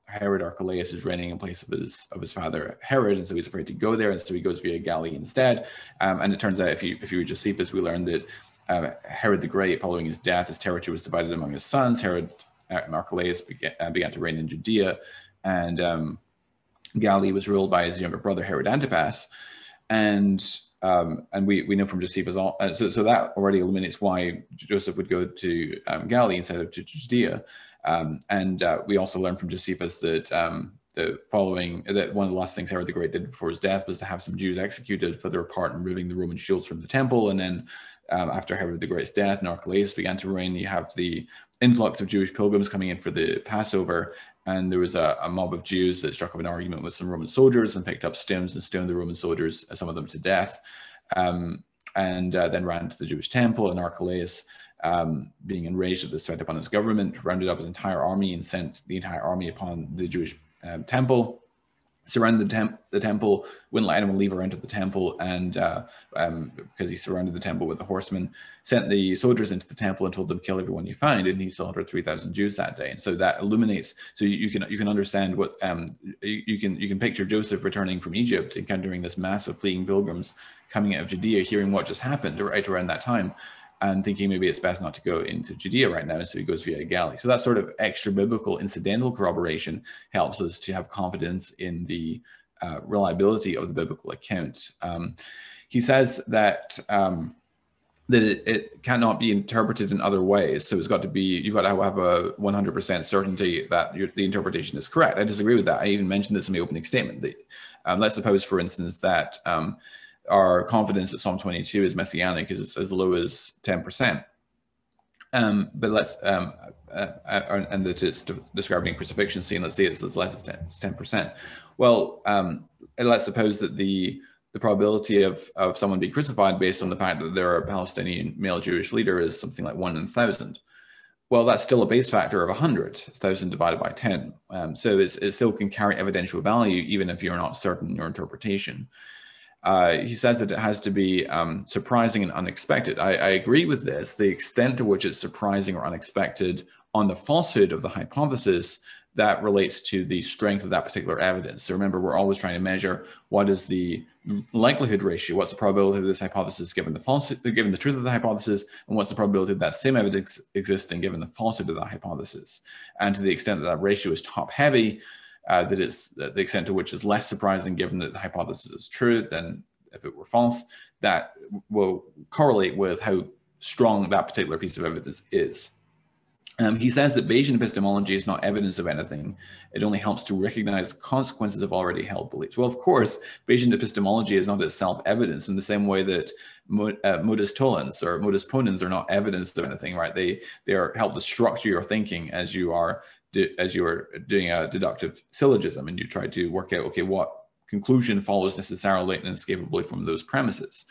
Herod Archelaus is reigning in place of his father Herod, and so he's afraid to go there, and so he goes via Galilee instead. And it turns out, if you read Josephus, we learn that Herod the Great, following his death, his territory was divided among his sons. Herod Archelaus began to reign in Judea, and Galilee was ruled by his younger brother Herod Antipas. And we know from Josephus, so that already eliminates why Joseph would go to Galilee instead of to Judea. We also learn from Josephus that that one of the last things Herod the Great did before his death was to have some Jews executed for their part in removing the Roman shields from the temple. And then after Herod the Great's death and Archelaus began to reign, you have the influx of Jewish pilgrims coming in for the Passover. And there was a mob of Jews that struck up an argument with some Roman soldiers and picked up stones and stoned the Roman soldiers, some of them to death, and then ran to the Jewish temple. And Archelaus, being enraged at this threat upon his government, rounded up his entire army and sent the entire army upon the Jewish temple, surrounded the temple, wouldn't let anyone leave or enter the temple, and because he surrounded the temple with the horsemen, sent the soldiers into the temple and told them, kill everyone you find, and he slaughtered 3,000 Jews that day. And so that illuminates, so you can understand what you can picture Joseph returning from Egypt, encountering this mass of fleeing pilgrims coming out of Judea, hearing what just happened right around that time, and thinking maybe it's best not to go into Judea right now, so he goes via Galilee. So that sort of extra biblical incidental corroboration helps us to have confidence in the reliability of the biblical account. He says that it cannot be interpreted in other ways. So it's got to be, you've got to have a 100% certainty that the interpretation is correct. I disagree with that. I even mentioned this in my opening statement. Let's suppose, for instance, that our confidence that Psalm 22 is messianic is as low as 10%. But let's, and that it's describing a crucifixion scene, let's say it's as less as 10%. Well, let's suppose that the probability of someone being crucified based on the fact that they're a Palestinian male Jewish leader is something like 1 in 1,000. Well, that's still a base factor of 100, 1,000 divided by 10. So it still can carry evidential value, even if you're not certain in your interpretation. He says that it has to be surprising and unexpected. I agree with this. The extent to which it's surprising or unexpected on the falsehood of the hypothesis, that relates to the strength of that particular evidence. So remember, we're always trying to measure what is the likelihood ratio, what's the probability of this hypothesis given the truth of the hypothesis, and what's the probability of that same evidence existing given the falsehood of that hypothesis. And to the extent that that ratio is top heavy, that it's the extent to which is less surprising given that the hypothesis is true than if it were false, that will correlate with how strong that particular piece of evidence is. He says that Bayesian epistemology is not evidence of anything. It only helps to recognize consequences of already held beliefs. Well, of course, Bayesian epistemology is not itself evidence in the same way that modus tollens or modus ponens are not evidence of anything, right? They are help to structure your thinking as you are doing a deductive syllogism, and you try to work out, okay, what conclusion follows necessarily and inescapably from those premises.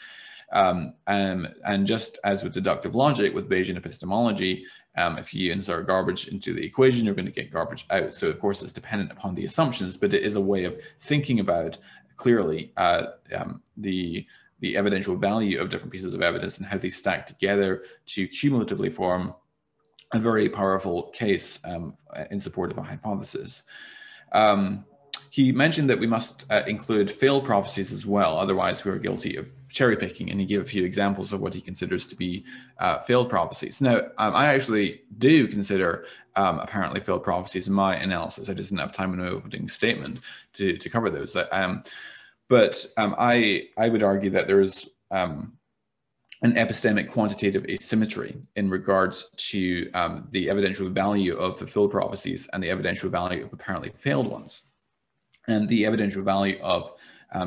And just as with deductive logic, with Bayesian epistemology, if you insert garbage into the equation, you're going to get garbage out. So of course, it's dependent upon the assumptions, but it is a way of thinking about clearly the evidential value of different pieces of evidence and how they stack together to cumulatively form a very powerful case in support of a hypothesis. He mentioned that we must include failed prophecies as well, otherwise we are guilty of cherry picking, and he gave a few examples of what he considers to be failed prophecies. Now, I actually do consider apparently failed prophecies in my analysis. I just didn't have time in my opening statement to cover those. But I would argue that there is an epistemic quantitative asymmetry in regards to the evidential value of fulfilled prophecies and the evidential value of apparently failed ones. And the evidential value of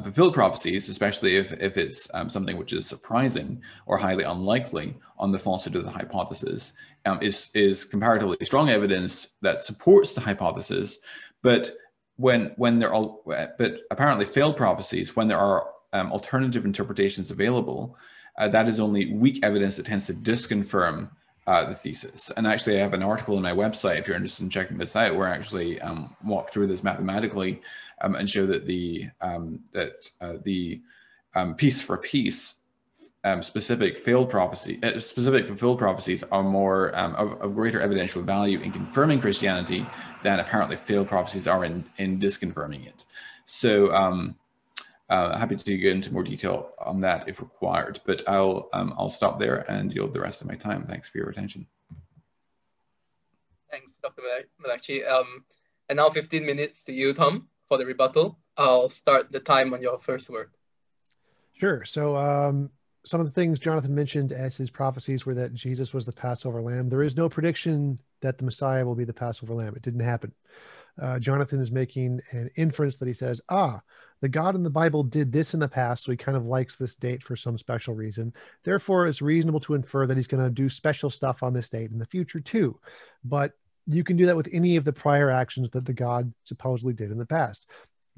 fulfilled prophecies, especially if it's something which is surprising or highly unlikely on the falsity of the hypothesis, is comparatively strong evidence that supports the hypothesis. But but apparently failed prophecies, when there are alternative interpretations available, that is only weak evidence that tends to disconfirm the thesis. And actually, I have an article on my website, if you're interested in checking this out, where I actually walk through this mathematically and show that the piece for piece specific fulfilled prophecies are more of greater evidential value in confirming Christianity than apparently failed prophecies are in disconfirming it. So happy to get into more detail on that if required, but I'll stop there and yield the rest of my time. Thanks for your attention. Thanks, Dr. McLatchie. And now 15 minutes to you, Tom, for the rebuttal. I'll start the time on your first word. Sure. So some of the things Jonathan mentioned as his prophecies were that Jesus was the Passover lamb. There is no prediction that the Messiah will be the Passover lamb. It didn't happen. Jonathan is making an inference that he says, the God in the Bible did this in the past, so he kind of likes this date for some special reason. Therefore, it's reasonable to infer that he's going to do special stuff on this date in the future too. But you can do that with any of the prior actions that the God supposedly did in the past.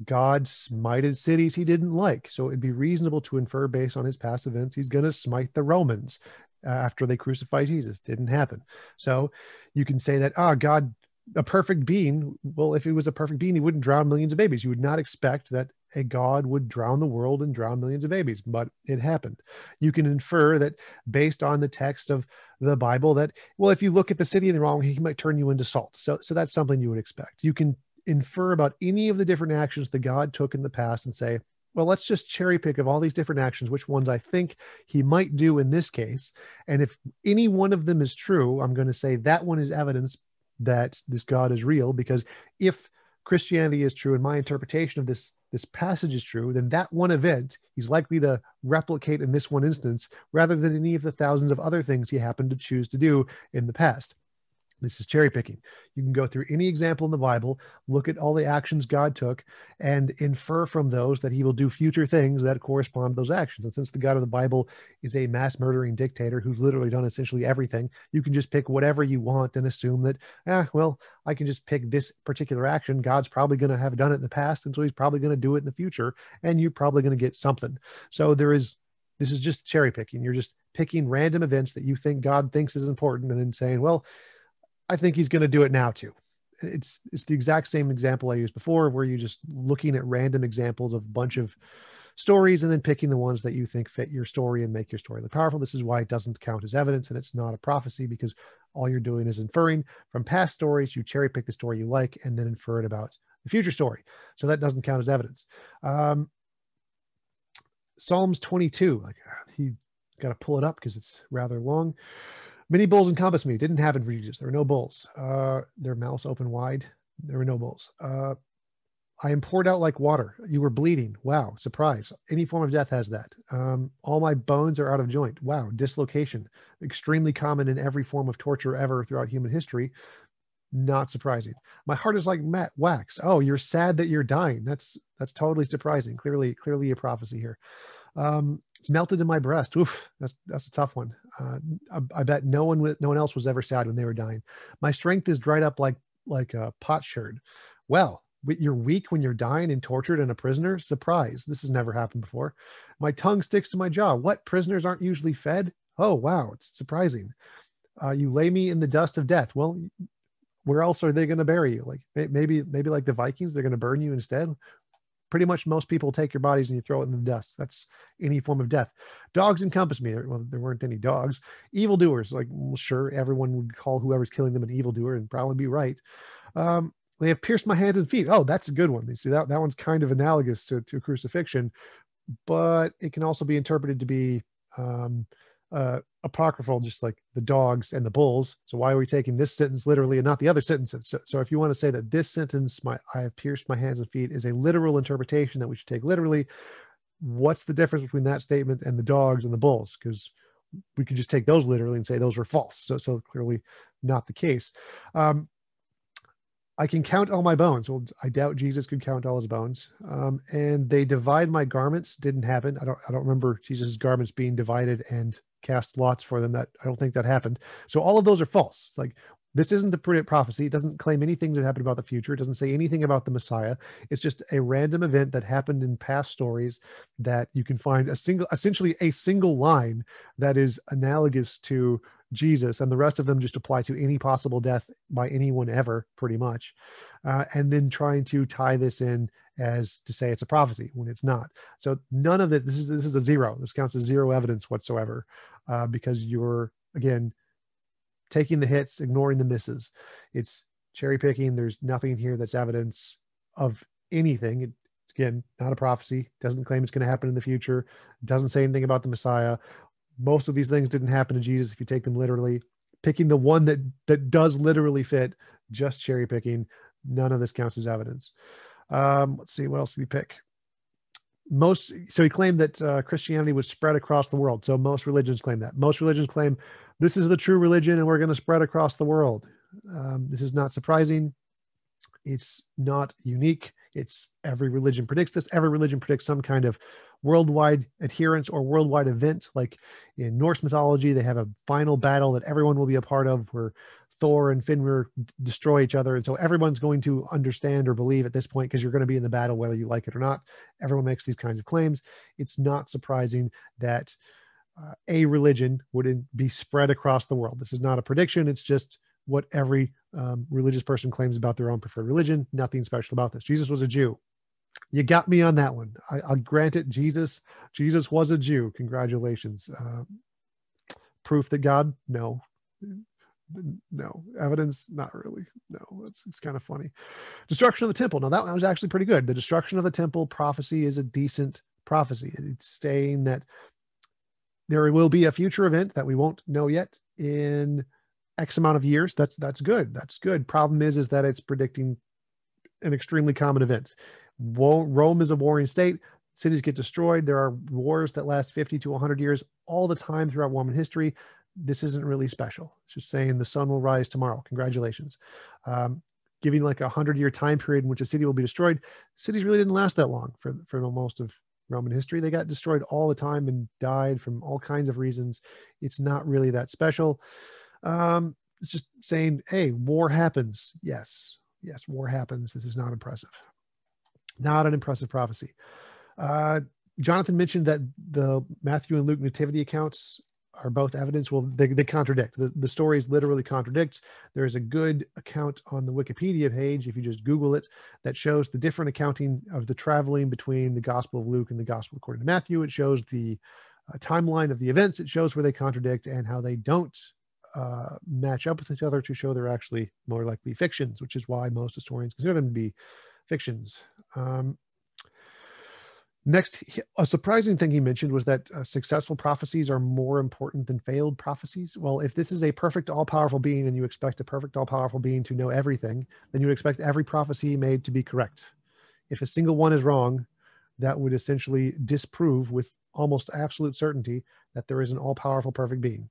God smited cities he didn't like, so it'd be reasonable to infer based on his past events he's going to smite the Romans after they crucify Jesus. Didn't happen. So you can say that, God, a perfect being, well, if he was a perfect being, he wouldn't drown millions of babies. You would not expect that a God would drown the world and drown millions of babies, but it happened. You can infer that based on the text of the Bible that, well, if you look at the city in the wrong way, he might turn you into salt. So that's something you would expect. You can infer about any of the different actions that God took in the past and say, well, let's just cherry pick of all these different actions, which ones I think he might do in this case. And if any one of them is true, I'm going to say that one is evidence that this God is real, because if Christianity is true and my interpretation of this passage is true, then that one event he's likely to replicate in this one instance rather than any of the thousands of other things he happened to choose to do in the past. This is cherry picking. You can go through any example in the Bible, look at all the actions God took, and infer from those that he will do future things that correspond to those actions. And since the God of the Bible is a mass murdering dictator who's literally done essentially everything, you can just pick whatever you want and assume that, well, I can just pick this particular action. God's probably going to have done it in the past, and so he's probably going to do it in the future, and you're probably going to get something. So this is just cherry picking. You're just picking random events that you think God thinks is important and then saying, well, I think he's going to do it now too. It's the exact same example I used before, where you're just looking at random examples of a bunch of stories and then picking the ones that you think fit your story and make your story look powerful. This is why it doesn't count as evidence and it's not a prophecy, because all you're doing is inferring from past stories. You cherry pick the story you like and then infer it about the future story. So that doesn't count as evidence. Psalms 22, you got to pull it up because it's rather long. Many bulls encompassed me. Didn't happen for Jesus. There were no bulls. Their mouths open wide. There were no bulls. I am poured out like water. You were bleeding. Wow. Surprise. Any form of death has that. All my bones are out of joint. Wow. Dislocation. Extremely common in every form of torture ever throughout human history. Not surprising. My heart is like wax. Oh, you're sad that you're dying. That's totally surprising. Clearly a prophecy here. It's melted in my breast. Oof, that's a tough one. I bet no one else was ever sad when they were dying. My strength is dried up like a potsherd. Well, you're weak when you're dying and tortured and a prisoner? Surprise. This has never happened before. My tongue sticks to my jaw. What? Prisoners aren't usually fed? Oh, wow. It's surprising. You lay me in the dust of death. Well, where else are they going to bury you? Like maybe like the Vikings, they're going to burn you instead. Pretty much most people take your bodies and you throw it in the dust. That's any form of death. Dogs encompass me. Well, there weren't any dogs. Evildoers, well, sure, everyone would call whoever's killing them an evildoer and probably be right. They have pierced my hands and feet. Oh, that's a good one. You see, that one's kind of analogous to crucifixion, but it can also be interpreted to be apocryphal, just like the dogs and the bulls. So why are we taking this sentence literally and not the other sentences? So if you want to say that this sentence, I have pierced my hands and feet, is a literal interpretation that we should take literally, what's the difference between that statement and the dogs and the bulls? Because we could just take those literally and say those were false. So clearly not the case. I can count all my bones. Well, I doubt Jesus could count all his bones. And they divide my garments. Didn't happen. I don't remember Jesus' garments being divided and cast lots for them. I don't think that happened. So all of those are false. It's like, this isn't the prudent prophecy. It doesn't claim anything to happen about the future. It doesn't say anything about the Messiah. It's just a random event that happened in past stories that you can find essentially a single line that is analogous to Jesus, and the rest of them just apply to any possible death by anyone ever, pretty much. And then trying to tie this in as to say it's a prophecy when it's not. So none of it, this is a zero. This counts as zero evidence whatsoever, because you're, again, taking the hits, ignoring the misses. It's cherry picking. There's nothing here that's evidence of anything. It, again, not a prophecy. Doesn't claim it's going to happen in the future. Doesn't say anything about the Messiah. Most of these things didn't happen to Jesus if you take them literally. Picking the one that does literally fit, just cherry picking. None of this counts as evidence. Let's see, what else did he pick? So he claimed that Christianity was spread across the world. So most religions claim that. Most religions claim this is the true religion and we're going to spread across the world. This is not surprising. It's not unique. It's every religion predicts this. Every religion predicts some kind of worldwide adherence or worldwide event. Like in Norse mythology, they have a final battle that everyone will be a part of where Thor and Fenrir destroy each other. And so everyone's going to understand or believe at this point, because you're going to be in the battle, whether you like it or not. Everyone makes these kinds of claims. It's not surprising that a religion would be spread across the world. This is not a prediction. It's just what every religious person claims about their own preferred religion. Nothing special about this. Jesus was a Jew. You got me on that one. I'll grant it. Jesus was a Jew. Congratulations. Proof that God? No. Evidence? Not really. No, it's kind of funny. Destruction of the temple. Now that one was actually pretty good. The destruction of the temple prophecy is a decent prophecy. It's saying that there will be a future event that we won't know yet in X amount of years. That's good. That's good. Problem is that it's predicting an extremely common event. Rome is a warring state. Cities get destroyed. There are wars that last 50 to 100 years all the time throughout Roman history. This isn't really special. It's just saying the sun will rise tomorrow. Congratulations. Giving like 100-year time period in which a city will be destroyed. Cities really didn't last that long for most of Roman history. They got destroyed all the time and died from all kinds of reasons. It's not really that special. It's just saying, hey, war happens. Yes, war happens. This is not impressive. Not an impressive prophecy. Jonathan mentioned that the Matthew and Luke nativity accounts are both evidence. Well, they contradict. The stories literally contradict. There is a good account on the Wikipedia page, if you just Google it, that shows the different accounting of the traveling between the Gospel of Luke and the Gospel according to Matthew. It shows the timeline of the events. It shows where they contradict and how they don't match up with each other to show they're actually more likely fictions, which is why most historians consider them to be fictions. Next, a surprising thing he mentioned was that successful prophecies are more important than failed prophecies. Well, if this is a perfect all-powerful being and you expect a perfect all-powerful being to know everything, then you would expect every prophecy made to be correct. If a single one is wrong, that would essentially disprove with almost absolute certainty that there is an all-powerful perfect being.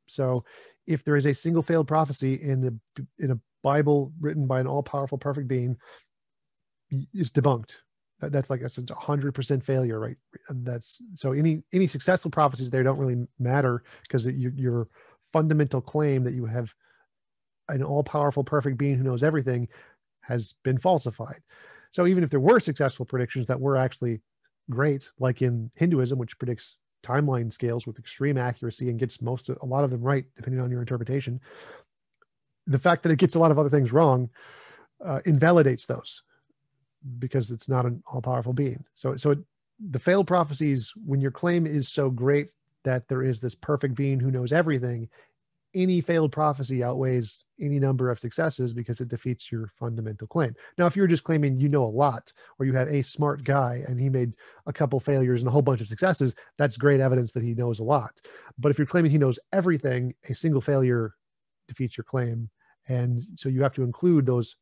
So if there is a single failed prophecy in a Bible written by an all-powerful perfect being, it's debunked. That's like a 100% failure, right? That's so any successful prophecies there don't really matter, because your fundamental claim that you have an all-powerful perfect being who knows everything has been falsified. So even if there were successful predictions that were actually great, like in Hinduism, which predicts timeline scales with extreme accuracy and gets a lot of them right, depending on your interpretation, the fact that it gets a lot of other things wrong invalidates those, because it's not an all-powerful being. So the failed prophecies, when your claim is so great that there is this perfect being who knows everything, any failed prophecy outweighs any number of successes because it defeats your fundamental claim. Now, if you're just claiming you know a lot, or you have a smart guy and he made a couple failures and a whole bunch of successes, that's great evidence that he knows a lot. But if you're claiming he knows everything, a single failure defeats your claim. And so you have to include those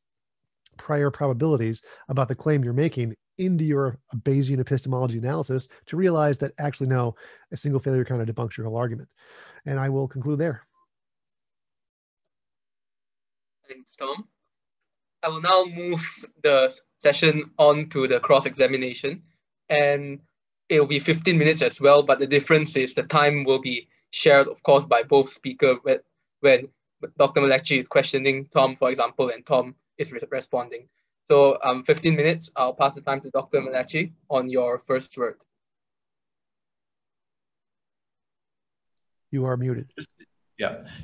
prior probabilities about the claim you're making into your Bayesian epistemology analysis to realize that actually, no, a single failure kind of debunks your whole argument. And I will conclude there. Thanks, Tom. I will now move the session on to the cross-examination, and it will be 15 minutes as well, but the difference is the time will be shared, of course, by both speakers when Dr. Mcclatchy is questioning Tom, for example, and Tom is responding. So 15 minutes, I'll pass the time to Dr. Mcclatchy on your first word. You are muted.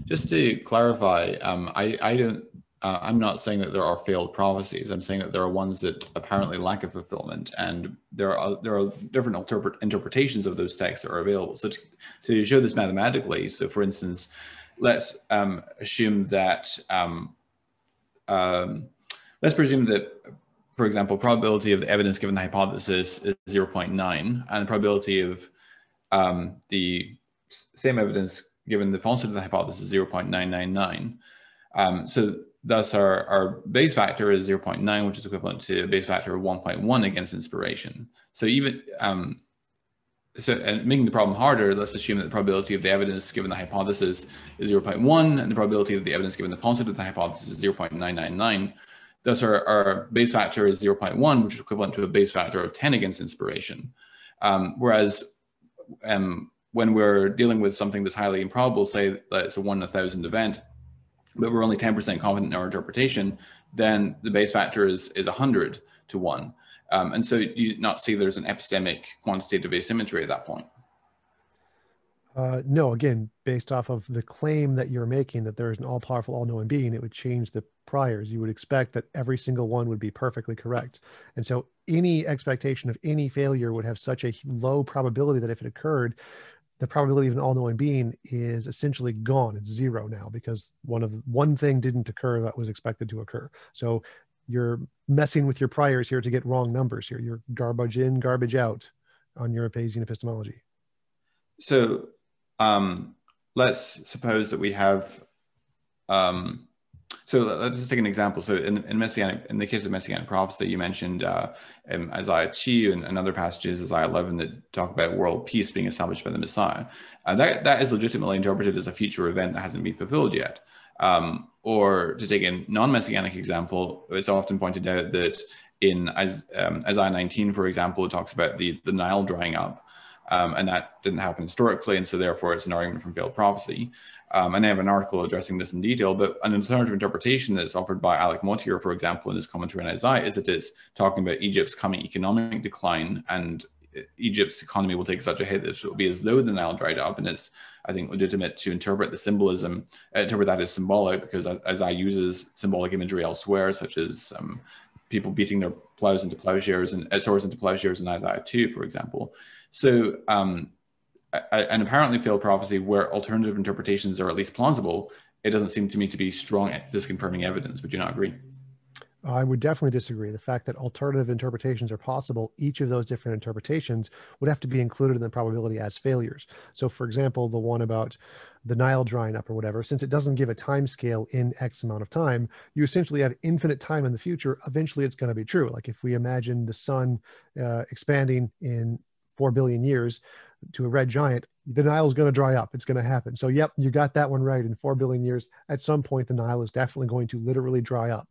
Just to clarify, I'm not saying that there are failed prophecies. I'm saying that there are ones that apparently lack a fulfillment, and there are different interpretations of those texts that are available. So to show this mathematically, so for instance, let's assume that for example, probability of the evidence given the hypothesis is 0.9, and the probability of the same evidence given the falsity of the hypothesis is 0.999. So thus our base factor is 0.9, which is equivalent to a base factor of 1.1 against inspiration. So even and making the problem harder, let's assume that the probability of the evidence given the hypothesis is 0.1, and the probability of the evidence given the falsity of the hypothesis is 0.999. Thus our base factor is 0.1, which is equivalent to a base factor of 10 against inspiration. Whereas when we're dealing with something that's highly improbable, say that it's a 1 in 1,000 event, but we're only 10% confident in our interpretation, then the base factor is 100 to 1. And so do you not see there's an epistemic quantitative asymmetry at that point? No, again, based off of the claim that you're making that there is an all-powerful, all-knowing being, it would change the priors. You would expect that every single one would be perfectly correct. And so any expectation of any failure would have such a low probability that if it occurred, the probability of an all-knowing being is essentially gone. It's zero now because one thing didn't occur that was expected to occur. So you're messing with your priors here to get wrong numbers here. You're garbage in, garbage out on your Bayesian epistemology. So let's suppose that we have, so let's just take an example. So in the case of Messianic prophecy, you mentioned Isaiah 2 and other passages, Isaiah 11, that talk about world peace being established by the Messiah. That is legitimately interpreted as a future event that hasn't been fulfilled yet. Or to take a non-Messianic example, it's often pointed out that in Isaiah 19, for example, it talks about the Nile drying up. And that didn't happen historically, and so therefore it's an argument from failed prophecy. And I have an article addressing this in detail, but an alternative interpretation that's offered by Alec Mottier, for example, in his commentary on Isaiah, is that it's talking about Egypt's coming economic decline, and Egypt's economy will take such a hit that it will be as though the Nile dried up. And it's, I think, legitimate to interpret the symbolism, interpret that as symbolic, because Isaiah uses symbolic imagery elsewhere, such as people beating their plows into plowshares and swords into plowshares in Isaiah 2, for example. So an apparently failed prophecy where alternative interpretations are at least plausible, it doesn't seem to me to be strong disconfirming evidence. Would you not agree? I would definitely disagree. The fact that alternative interpretations are possible, each of those different interpretations would have to be included in the probability as failures. So for example, the one about the Nile drying up or whatever, since it doesn't give a time scale in X amount of time, you essentially have infinite time in the future. Eventually it's going to be true. Like if we imagine the sun expanding in 4 billion years to a red giant, the Nile is going to dry up. It's going to happen. So yep, you got that one right. In 4 billion years, at some point, the Nile is definitely going to literally dry up.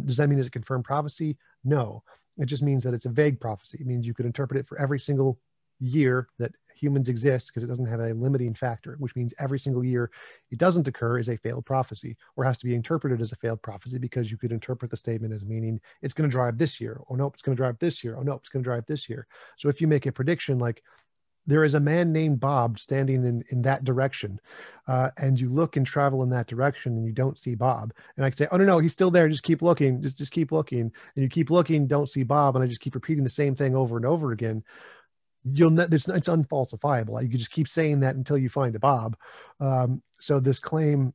Does that mean it's a confirmed prophecy? No. It just means that it's a vague prophecy. It means you could interpret it for every single year that humans exist because it doesn't have a limiting factor, which means every single year it doesn't occur is a failed prophecy or has to be interpreted as a failed prophecy because you could interpret the statement as meaning it's going to dry up this year. Oh, no, it's going to dry up this year. Oh, no, it's going to dry up this year. So if you make a prediction like there is a man named Bob standing in that direction, and you look and travel in that direction and you don't see Bob, and I say, oh no, he's still there, just keep looking, just keep looking, and you keep looking, don't see Bob, and I just keep repeating the same thing over and over again, it's unfalsifiable. You can just keep saying that until you find a Bob. So this claim,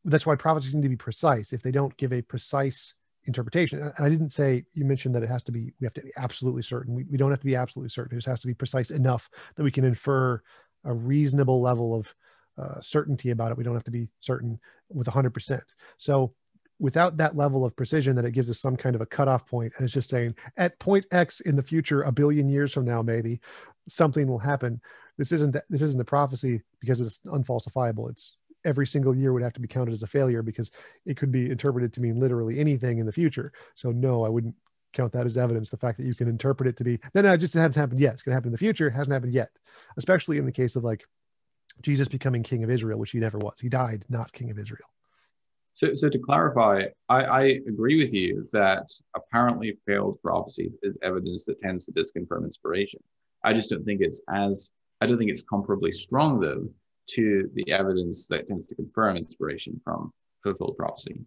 that's why prophecies need to be precise. If they don't give a precise interpretation, and I didn't say, you mentioned that we have to be absolutely certain. We don't have to be absolutely certain. It just has to be precise enough that we can infer a reasonable level of certainty about it. We don't have to be certain with 100%. So without that level of precision that it gives us some kind of a cutoff point, and it's just saying at point X in the future, 1 billion years from now, maybe something will happen. This isn't the prophecy because it's unfalsifiable. It's every single year would have to be counted as a failure because it could be interpreted to mean literally anything in the future. So no, I wouldn't count that as evidence. The fact that you can interpret it to be, no, it just hasn't happened yet. It's going to happen in the future. It hasn't happened yet, especially in the case of like Jesus becoming king of Israel, which he never was. He died not king of Israel. So to clarify, I agree with you that apparently failed prophecies is evidence that tends to disconfirm inspiration. I just don't think it's comparably strong though to the evidence that tends to confirm inspiration from fulfilled prophecy.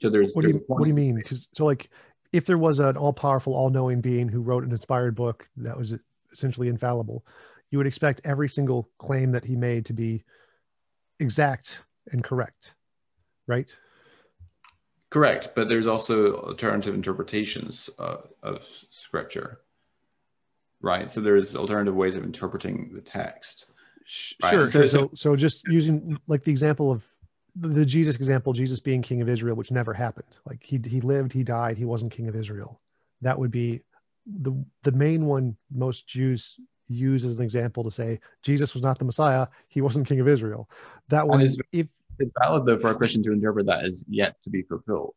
So what do you mean? So like, if there was an all-powerful, all-knowing being who wrote an inspired book that was essentially infallible, you would expect every single claim that he made to be exact and correct, right? Correct, but there's also alternative interpretations of scripture, right? So there's alternative ways of interpreting the text. Right? Sure. So just using like the example of the Jesus example, Jesus being king of Israel, which never happened. Like he lived, he died, he wasn't king of Israel. That would be the main one most Jews use as an example to say Jesus was not the Messiah, he wasn't king of Israel. That one, if it's valid though for a Christian to interpret that as yet to be fulfilled,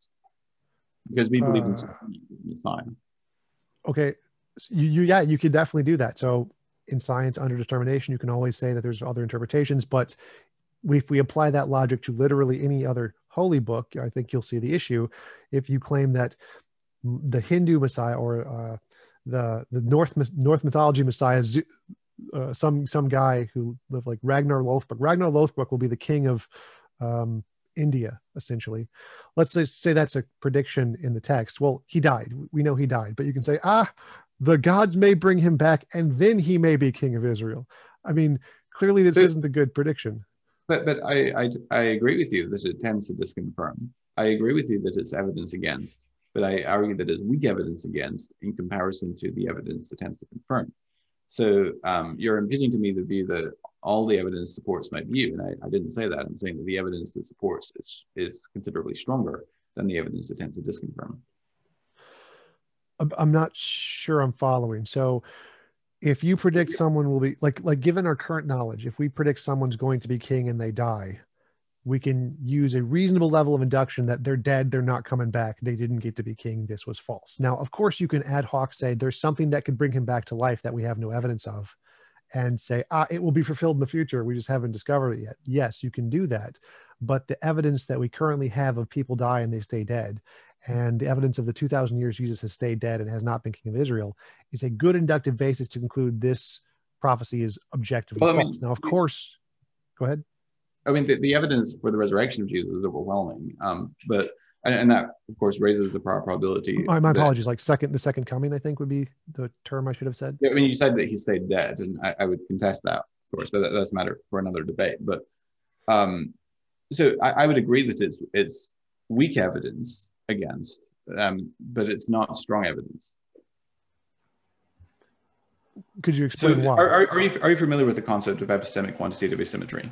because we believe in Messiah. Okay, you could definitely do that. So in science, under determination, you can always say that there's other interpretations, but if we apply that logic to literally any other holy book, I think you'll see the issue. If you claim that the Hindu Messiah or the North mythology Messiah, some guy who lived like Ragnar Lothbrok will be the king of India, essentially. Let's say that's a prediction in the text. Well, he died. We know he died, but you can say, the gods may bring him back and then he may be king of Israel. I mean, clearly this isn't a good prediction. But I agree with you that it tends to disconfirm. I agree with you that it's evidence against, but I argue that it's weak evidence against in comparison to the evidence that tends to confirm. So you're imputing to me the view that all the evidence supports my view, and I didn't say that. I'm saying that the evidence that supports is considerably stronger than the evidence that tends to disconfirm. I'm not sure I'm following. So if you predict someone will be like given our current knowledge, if we predict someone's going to be king and they die, we can use a reasonable level of induction that they're dead, they're not coming back, they didn't get to be king, this was false. Now, of course, you can ad hoc say there's something that could bring him back to life that we have no evidence of, and say, it will be fulfilled in the future, we just haven't discovered it yet. Yes, you can do that. But the evidence that we currently have of people die and they stay dead, and the evidence of the 2,000 years Jesus has stayed dead and has not been king of Israel, is a good inductive basis to conclude this prophecy is objectively false. Now, of course, go ahead. I mean, the evidence for the resurrection of Jesus is overwhelming, but that, of course, raises the probability. My apologies. Like the second coming, I think would be the term I should have said. I mean, you said that he stayed dead, and I would contest that, of course, but that's a matter for another debate. But so I would agree that it's weak evidence against, but it's not strong evidence. Could you explain why? Are you familiar with the concept of epistemic quantitative asymmetry?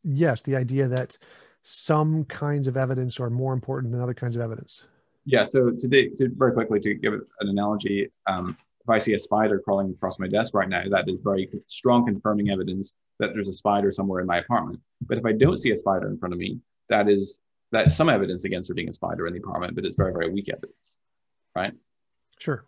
Yes, the idea that some kinds of evidence are more important than other kinds of evidence. Yeah, so very quickly to give an analogy, if I see a spider crawling across my desk right now, that is very strong confirming evidence that there's a spider somewhere in my apartment. But if I don't see a spider in front of me, that's some evidence against there being a spider in the apartment, but it's very, very weak evidence, right? Sure.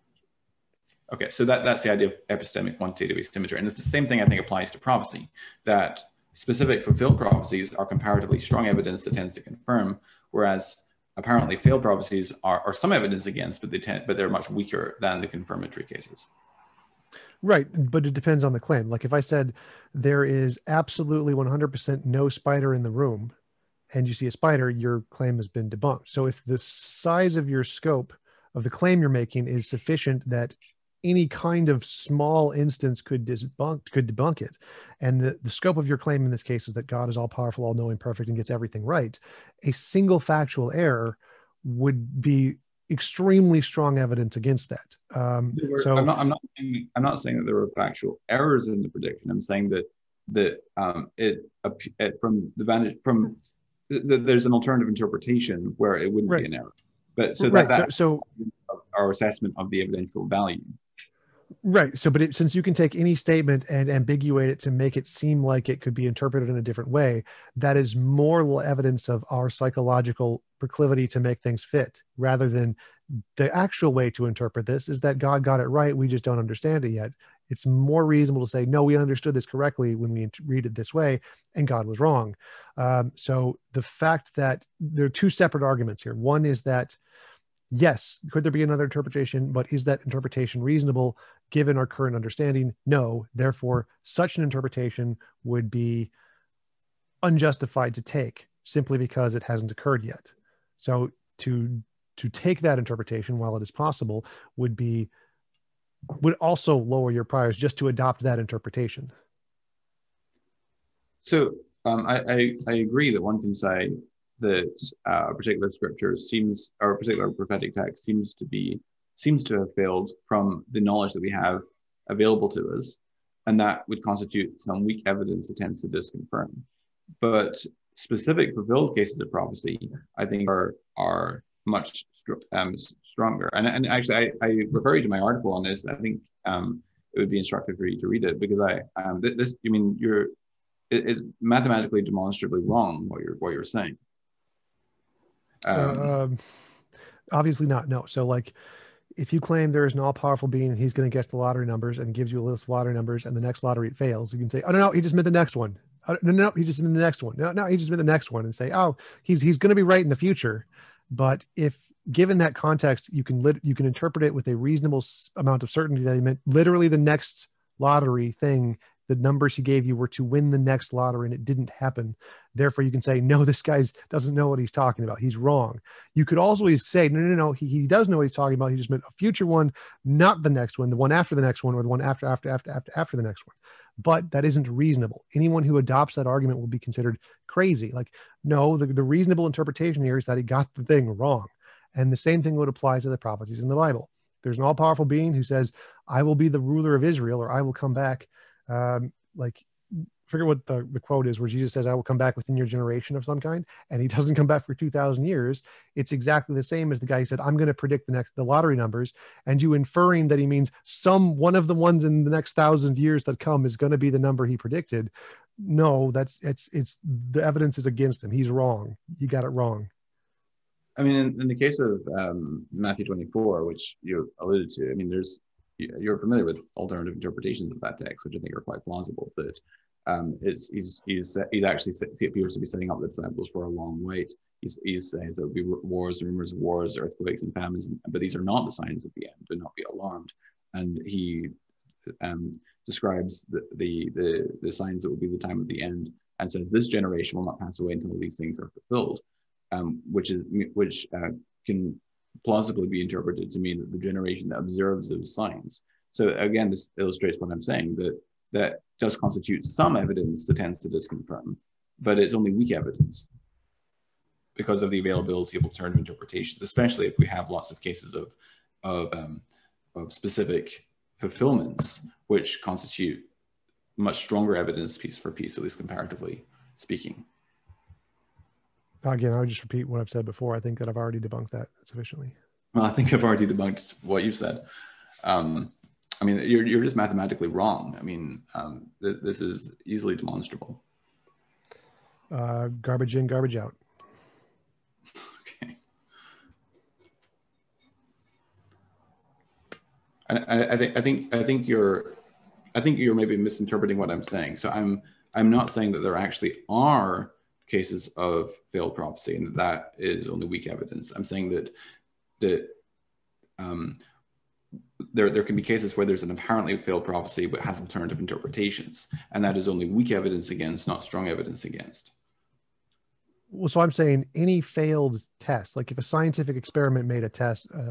Okay, so that's the idea of epistemic quantitative asymmetry. And the same thing I think applies to prophecy, that specific fulfilled prophecies are comparatively strong evidence that tends to confirm, whereas apparently failed prophecies are some evidence against, but they're much weaker than the confirmatory cases. Right, but it depends on the claim. Like if I said there is absolutely 100% no spider in the room, and you see a spider, your claim has been debunked. So if the size of your scope of the claim you're making is sufficient that any kind of small instance could debunk it, and the scope of your claim in this case is that God is all powerful, all knowing, perfect, and gets everything right, a single factual error would be extremely strong evidence against that. So I'm not saying that there were factual errors in the prediction. I'm saying that from there's an alternative interpretation where it wouldn't be an error. But so so our assessment of the evidential value. Right. So, but since you can take any statement and ambiguate it to make it seem like it could be interpreted in a different way, that is more evidence of our psychological proclivity to make things fit, rather than the actual way to interpret this is that God got it right. We just don't understand it yet. It's more reasonable to say, no, we understood this correctly when we read it this way, and God was wrong. So the fact that there are two separate arguments here. One is that, yes, could there be another interpretation, but is that interpretation reasonable given our current understanding? No. Therefore, such an interpretation would be unjustified to take simply because it hasn't occurred yet. So to take that interpretation while it is possible would also lower your priors just to adopt that interpretation. So I agree that one can say that a particular scripture or a particular prophetic text seems to have failed from the knowledge that we have available to us, and that would constitute some weak evidence that tends to disconfirm. But specific fulfilled cases of prophecy, I think, are much stronger. And actually, I refer you to my article on this. I think it would be instructive for you to read it, because it's mathematically demonstrably wrong what you're saying. Obviously not. No. So like, if you claim there is an all-powerful being and he's going to guess the lottery numbers and gives you a list of lottery numbers, and the next lottery it fails, you can say, oh no, he just meant the next one. No, he just meant the next one. No, he just meant the next one, and say, oh, he's going to be right in the future. But if given that context, you can interpret it with a reasonable amount of certainty that he meant literally the next lottery thing. The numbers he gave you were to win the next lottery, and it didn't happen. Therefore, you can say, no, this guy doesn't know what he's talking about. He's wrong. You could always say, no, he does know what he's talking about. He just meant a future one, not the next one, the one after the next one, or the one after the next one. But that isn't reasonable. Anyone who adopts that argument will be considered crazy. Like, no, the reasonable interpretation here is that he got the thing wrong. And the same thing would apply to the prophecies in the Bible. There's an all-powerful being who says, I will be the ruler of Israel, or I will come back. Forget what the quote is, where Jesus says, I will come back within your generation of some kind, and he doesn't come back for 2,000 years. It's exactly the same as the guy who said, I'm going to predict the lottery numbers, and you inferring that he means one of the ones in the next 1,000 years that come is going to be the number he predicted. No, it's the evidence is against him. He's wrong. He got it wrong. I mean, in the case of Matthew 24, which you alluded to, I mean, you're familiar with alternative interpretations of that text, which I think are quite plausible. That he's actually appears to be setting up the disciples for a long wait. He says there will be wars, rumors of wars, earthquakes, and famines, but these are not the signs of the end. Do not be alarmed. And he describes the signs that will be the time of the end, and says this generation will not pass away until these things are fulfilled, which can plausibly be interpreted to mean that the generation that observes those signs. So again, this illustrates what I'm saying, that does constitute some evidence that tends to disconfirm, but it's only weak evidence because of the availability of alternative interpretations, especially if we have lots of cases of specific fulfillments, which constitute much stronger evidence piece for piece, at least comparatively speaking. Again, I would just repeat what I've said before. I think that I've already debunked that sufficiently. Well, I think I've already debunked what you've said. I mean, you're just mathematically wrong. I mean, this is easily demonstrable. Garbage in, garbage out. Okay. I think you're maybe misinterpreting what I'm saying. So I'm not saying that there actually are cases of failed prophecy and that is only weak evidence. I'm saying that there can be cases where there's an apparently failed prophecy but has alternative interpretations, and that is only weak evidence against, not strong evidence against. Well, so I'm saying any failed test, like if a scientific experiment made a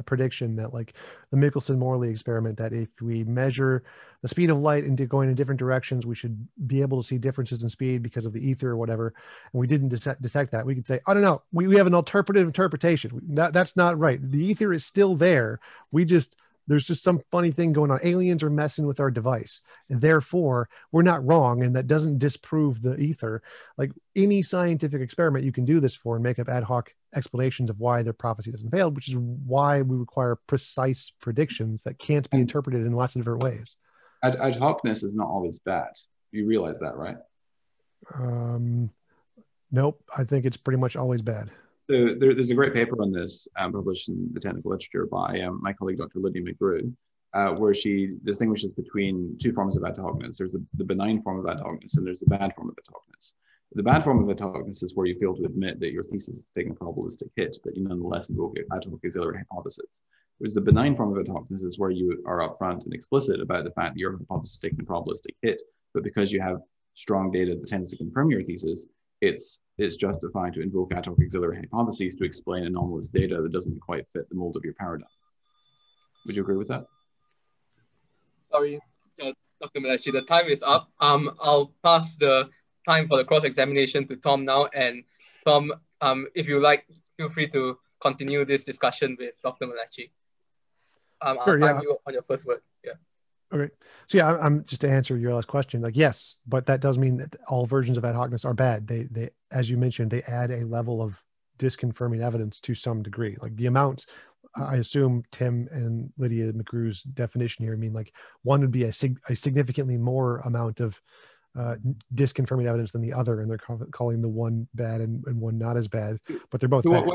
prediction that, like the Michelson-Morley experiment, that if we measure the speed of light into going in different directions, we should be able to see differences in speed because of the ether or whatever. And we didn't detect that. We could say, I don't know, we have an alternative interpretation. That's not right. The ether is still there. We just there's just some funny thing going on. Aliens are messing with our device, and therefore we're not wrong, and that doesn't disprove the ether. Like any scientific experiment you can do this for and make up ad hoc explanations of why their prophecy doesn't fail, which is why we require precise predictions that can't be interpreted in lots of different ways. Ad hocness is not always bad. You realize that, right? Nope. I think it's pretty much always bad. So there's a great paper on this published in the technical literature by my colleague, Dr. Lydia McGrew, where she distinguishes between two forms of ad hocness. There's the benign form of ad hocness, and there's the bad form of ad hocness. The bad form of ad hocness is where you fail to admit that your thesis is taking a probabilistic hit, but you nonetheless invoke ad hoc auxiliary hypothesis. Whereas the benign form of ad hocness is where you are upfront and explicit about the fact that your hypothesis is taking a probabilistic hit, but because you have strong data that tends to confirm your thesis, it's justified to invoke ad hoc auxiliary hypotheses to explain anomalous data that doesn't quite fit the mold of your paradigm. Would you agree with that? Sorry, Dr. Mcclatchy, the time is up. I'll pass the time for the cross-examination to Tom now. And Tom, if you like, feel free to continue this discussion with Dr. Mcclatchy. I'll time you on your first word. Yeah. Okay. So yeah, I'm just to answer your last question, like, yes, but that does mean that all versions of ad hocness are bad. They, as you mentioned, they add a level of disconfirming evidence to some degree. Like the amounts, I assume Tim and Lydia McGrew's definition here, I mean, like one would be a significantly more amount of disconfirming evidence than the other, and they're calling the one bad and one not as bad, but they're both bad.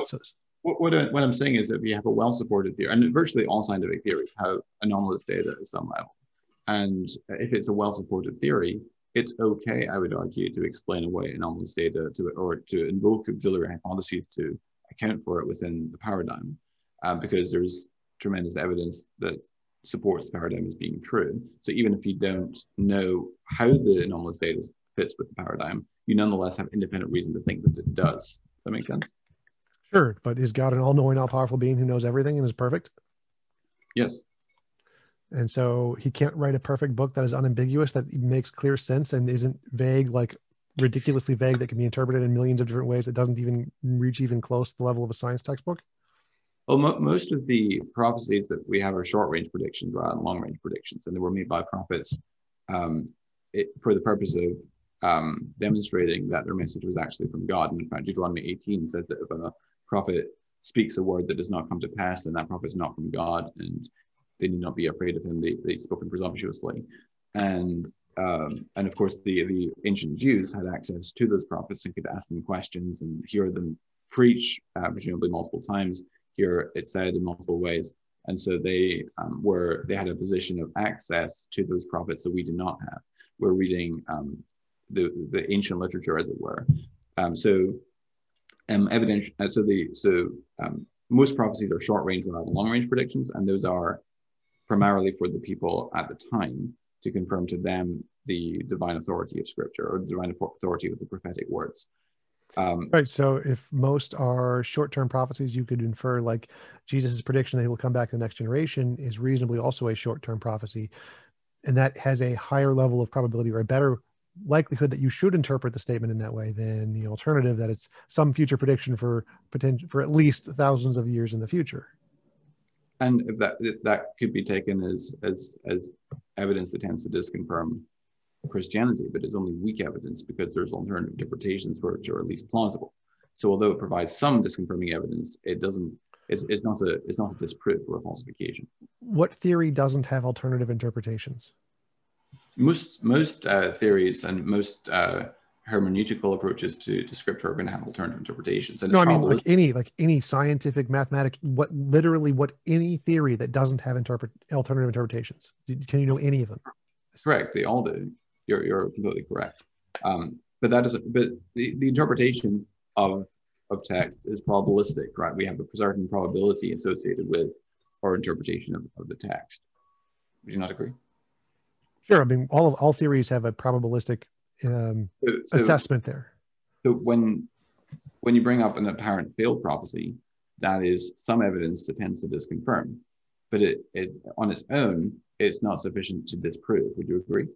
What I'm saying is that we have a well-supported theory, and virtually all scientific theories have anomalous data at some level. And if it's a well-supported theory, it's okay, I would argue, to explain away anomalous data or to invoke auxiliary hypotheses to account for it within the paradigm, because there's tremendous evidence that supports the paradigm as being true. So even if you don't know how the anomalous data fits with the paradigm, you nonetheless have independent reason to think that it does. Does that make sense? Sure, but is God an all-knowing, all-powerful being who knows everything and is perfect? Yes. And so he can't write a perfect book that is unambiguous, that makes clear sense and isn't vague, like ridiculously vague, that can be interpreted in millions of different ways, that doesn't even reach even close to the level of a science textbook? Well, most of the prophecies that we have are short-range predictions rather than long-range predictions, and they were made by prophets for the purpose of demonstrating that their message was actually from God. And in fact, Deuteronomy 18 says that if a prophet speaks a word that does not come to pass, then that prophet is not from God, and they need not be afraid of him. They've spoken presumptuously. And of course, the ancient Jews had access to those prophets and could ask them questions and hear them preach, presumably multiple times, hear it said in multiple ways. And so they had a position of access to those prophets that we do not have. We're reading the ancient literature, as it were. Most prophecies are short-range rather than long-range predictions, and those are primarily for the people at the time to confirm to them the divine authority of Scripture, or the divine authority of the prophetic words. Right. So if most are short-term prophecies, you could infer like Jesus' prediction that he will come back to the next generation is reasonably also a short-term prophecy, and that has a higher level of probability or a better likelihood that you should interpret the statement in that way than the alternative that it's some future prediction for at least thousands of years in the future. And if that could be taken as evidence that tends to disconfirm Christianity, but it's only weak evidence because there's alternative interpretations which are at least plausible. So although it provides some disconfirming evidence, it's not a disproof or a falsification. What theory doesn't have alternative interpretations? Most theories and most hermeneutical approaches to scripture are going to have alternative interpretations. And no, I mean like any scientific, mathematic, what any theory that doesn't have alternative interpretations. Can you know any of them? Correct. They all do. You're completely correct. But that doesn't. But the interpretation of text is probabilistic, right? We have a certain probability associated with our interpretation of the text. Would you not agree? Sure. I mean, all theories have a probabilistic assessment there. So when you bring up an apparent failed prophecy, that is some evidence that tends to disconfirm, but it on its own, it's not sufficient to disprove. Would you agree?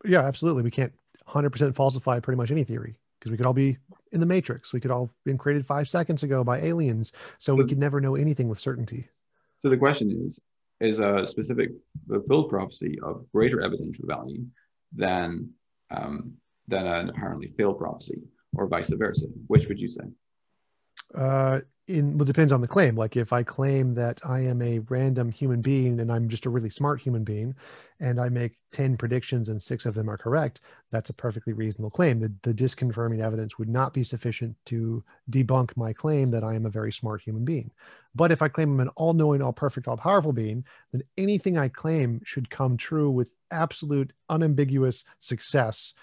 Yeah, absolutely. We can't 100% falsify pretty much any theory because we could all be in the Matrix. We could all been created 5 seconds ago by aliens. So we could never know anything with certainty. So the question is, is a specific fulfilled prophecy of greater evidential value than an apparently failed prophecy, or vice versa? Which would you say? Well, it depends on the claim. Like if I claim that I am a random human being and I'm just a really smart human being, and I make 10 predictions and 6 of them are correct, that's a perfectly reasonable claim. The disconfirming evidence would not be sufficient to debunk my claim that I am a very smart human being. But if I claim I'm an all-knowing, all-perfect, all-powerful being, then anything I claim should come true with absolute, unambiguous success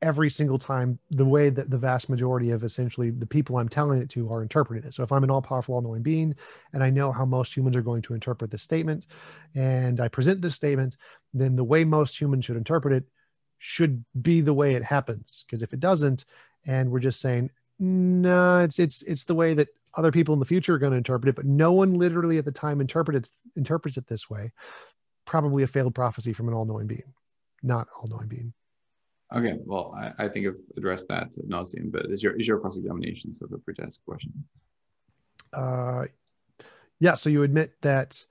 every single time, the way that the vast majority of essentially the people I'm telling it to are interpreting it. So if I'm an all-powerful, all-knowing being, and I know how most humans are going to interpret this statement, and I present this statement, then the way most humans should interpret it should be the way it happens. Because if it doesn't, and we're just saying, no, it's the way that other people in the future are going to interpret it, but no one literally at the time interprets it this way, probably a failed prophecy from an all-knowing being, not all-knowing being. Okay, well, I think I've addressed that ad nauseam, but is your cross-examination sort of a pretest question? Yeah, so you admit that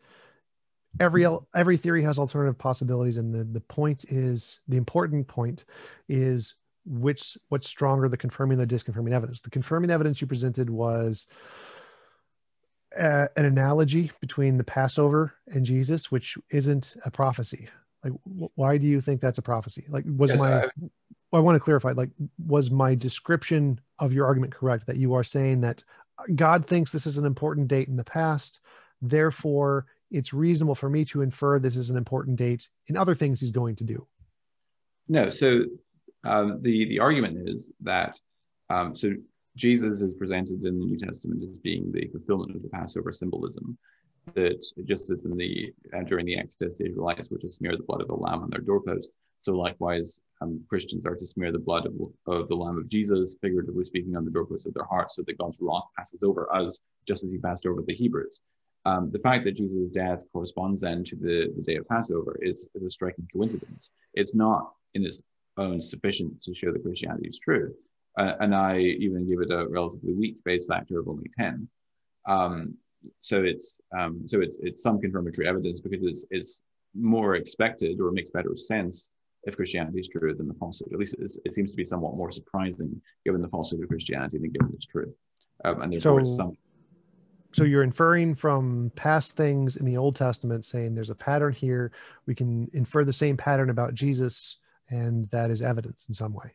every theory has alternative possibilities, and the important point is what's stronger, the confirming or the disconfirming evidence. The confirming evidence you presented was an analogy between the Passover and Jesus, which isn't a prophecy. Like, why do you think that's a prophecy? Like, I want to clarify, like, was my description of your argument correct, that you are saying that God thinks this is an important date in the past, therefore it's reasonable for me to infer this is an important date in other things he's going to do? No, so the argument is that so Jesus is presented in the New Testament as being the fulfillment of the Passover symbolism, that just as in during the Exodus, the Israelites were to smear the blood of the lamb on their doorpost, so likewise Christians are to smear the blood of the Lamb of Jesus, figuratively speaking, on the doorposts of their hearts, so that God's wrath passes over us, just as he passed over the Hebrews. The fact that Jesus' death corresponds then to the day of Passover is a striking coincidence. It's not in its own sufficient to show that Christianity is true, and I even give it a relatively weak base factor of only 10. So it's some confirmatory evidence, because it's more expected, or makes better sense, if Christianity is true than the falsehood. At least it seems to be somewhat more surprising given the falsehood of Christianity than given its truth. And therefore it's some. So you're inferring from past things in the Old Testament, saying there's a pattern here. We can infer the same pattern about Jesus, and that is evidence in some way.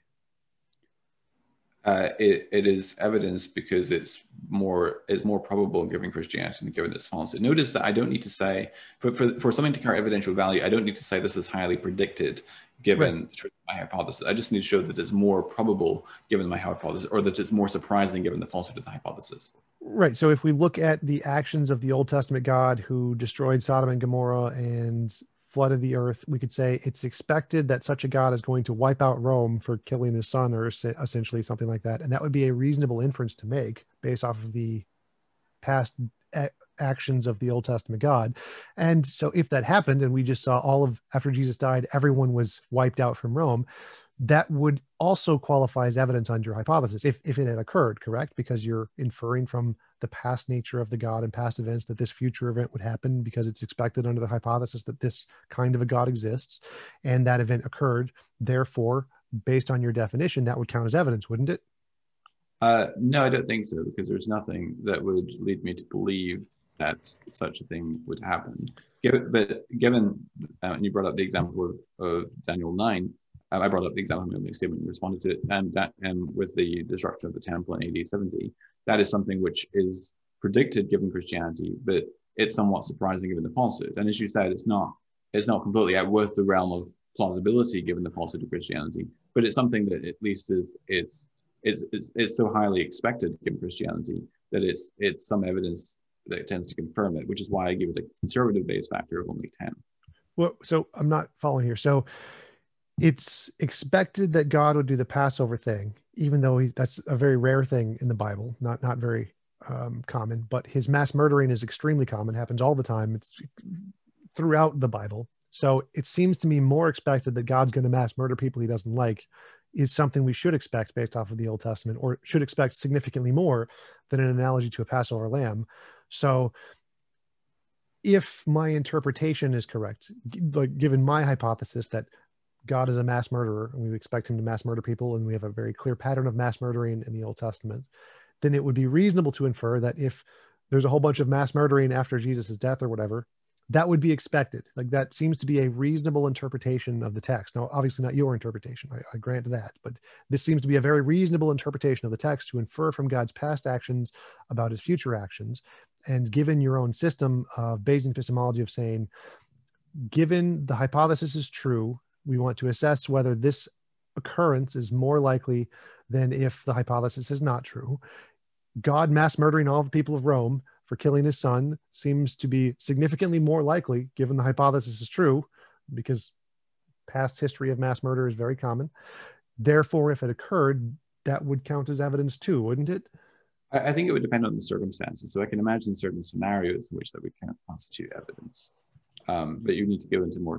It is evidence because it's more probable given Christianity than given its falsehood. Notice that I don't need to say, for something to carry evidential value, I don't need to say this is highly predicted given the truth of my hypothesis. I just need to show that it's more probable given my hypothesis, or that it's more surprising given the falsehood of the hypothesis. Right. So if we look at the actions of the Old Testament God who destroyed Sodom and Gomorrah and flooded the earth, we could say it's expected that such a God is going to wipe out Rome for killing his son, or essentially something like that. And that would be a reasonable inference to make based off of the past actions of the Old Testament God. And so if that happened, and we just saw after Jesus died, everyone was wiped out from Rome, that would also qualify as evidence on your hypothesis if it had occurred, correct? Because you're inferring from the past nature of the God and past events that this future event would happen, because it's expected under the hypothesis that this kind of a God exists, and that event occurred. Therefore, based on your definition, that would count as evidence, wouldn't it? No, I don't think so, because there's nothing that would lead me to believe that such a thing would happen. But given, and you brought up the example of Daniel 9, I brought up the example in my statement and responded to it, and that with the destruction of the temple in AD 70, that is something which is predicted given Christianity, but it's somewhat surprising given the falsehood. And as you said, it's not completely outworth the realm of plausibility given the falsehood of Christianity, but it's something that at least it's so highly expected given Christianity that it's some evidence that tends to confirm it, which is why I give it a conservative base factor of only 10. Well, so I'm not following here. So it's expected that God would do the Passover thing, even though that's a very rare thing in the Bible, not very common, but his mass murdering is extremely common, happens all the time. It's throughout the Bible. So it seems to me more expected that God's going to mass murder people he doesn't like is something we should expect based off of the Old Testament, or should expect significantly more than an analogy to a Passover lamb. So if my interpretation is correct, like given my hypothesis that God is a mass murderer and we expect him to mass murder people, and we have a very clear pattern of mass murdering in the Old Testament, then it would be reasonable to infer that if there's a whole bunch of mass murdering after Jesus' death or whatever, that would be expected. Like that seems to be a reasonable interpretation of the text. Now, obviously not your interpretation, I grant that, but this seems to be a very reasonable interpretation of the text to infer from God's past actions about his future actions. And given your own system of Bayesian epistemology of saying, given the hypothesis is true, we want to assess whether this occurrence is more likely than if the hypothesis is not true. God mass murdering all the people of Rome for killing his son seems to be significantly more likely, given the hypothesis is true, because past history of mass murder is very common. Therefore, if it occurred, that would count as evidence too, wouldn't it? I think it would depend on the circumstances. So I can imagine certain scenarios in which that would kind of constitute evidence, but you need to go into more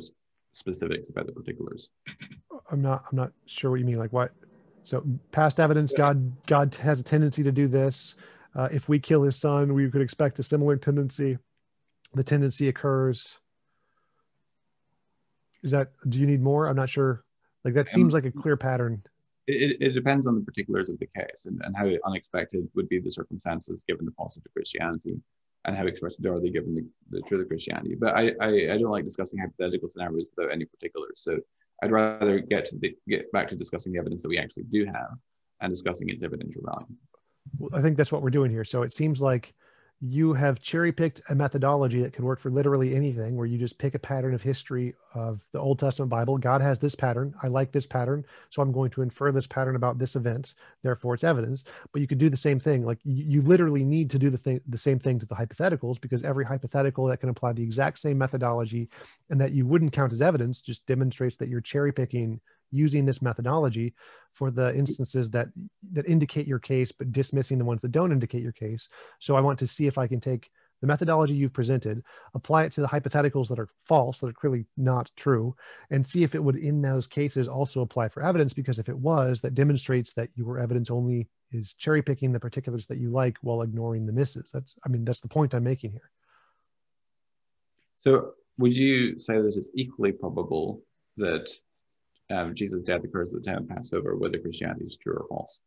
specifics about the particulars. I'm not sure what you mean. Like what? So past evidence, God has a tendency to do this. If we kill his son, we could expect a similar tendency. The tendency occurs. Do you need more? I'm not sure. Like that seems like a clear pattern. It depends on the particulars of the case and how unexpected would be the circumstances given the falsehood of Christianity, and how expected are they given the truth of Christianity. But I don't like discussing hypothetical scenarios without any particulars. So I'd rather get back to discussing the evidence that we actually do have and discussing its evidential value. Well, I think that's what we're doing here. So it seems like you have cherry-picked a methodology that could work for literally anything, where you just pick a pattern of history of the Old Testament Bible. God has this pattern. I like this pattern, so I'm going to infer this pattern about this event. Therefore, it's evidence. But you could do the same thing. Like you literally need to do the same thing to the hypotheticals, because every hypothetical that can apply the exact same methodology and that you wouldn't count as evidence just demonstrates that you're cherry-picking using this methodology for the instances that indicate your case, but dismissing the ones that don't indicate your case. So I want to see if I can take the methodology you've presented, apply it to the hypotheticals that are false, that are clearly not true, and see if it would, in those cases, also apply for evidence, because if it was, that demonstrates that your evidence only is cherry picking the particulars that you like while ignoring the misses. That's the point I'm making here. So would you say that it's equally probable that Jesus' death occurs at the time of Passover, whether Christianity is true or false?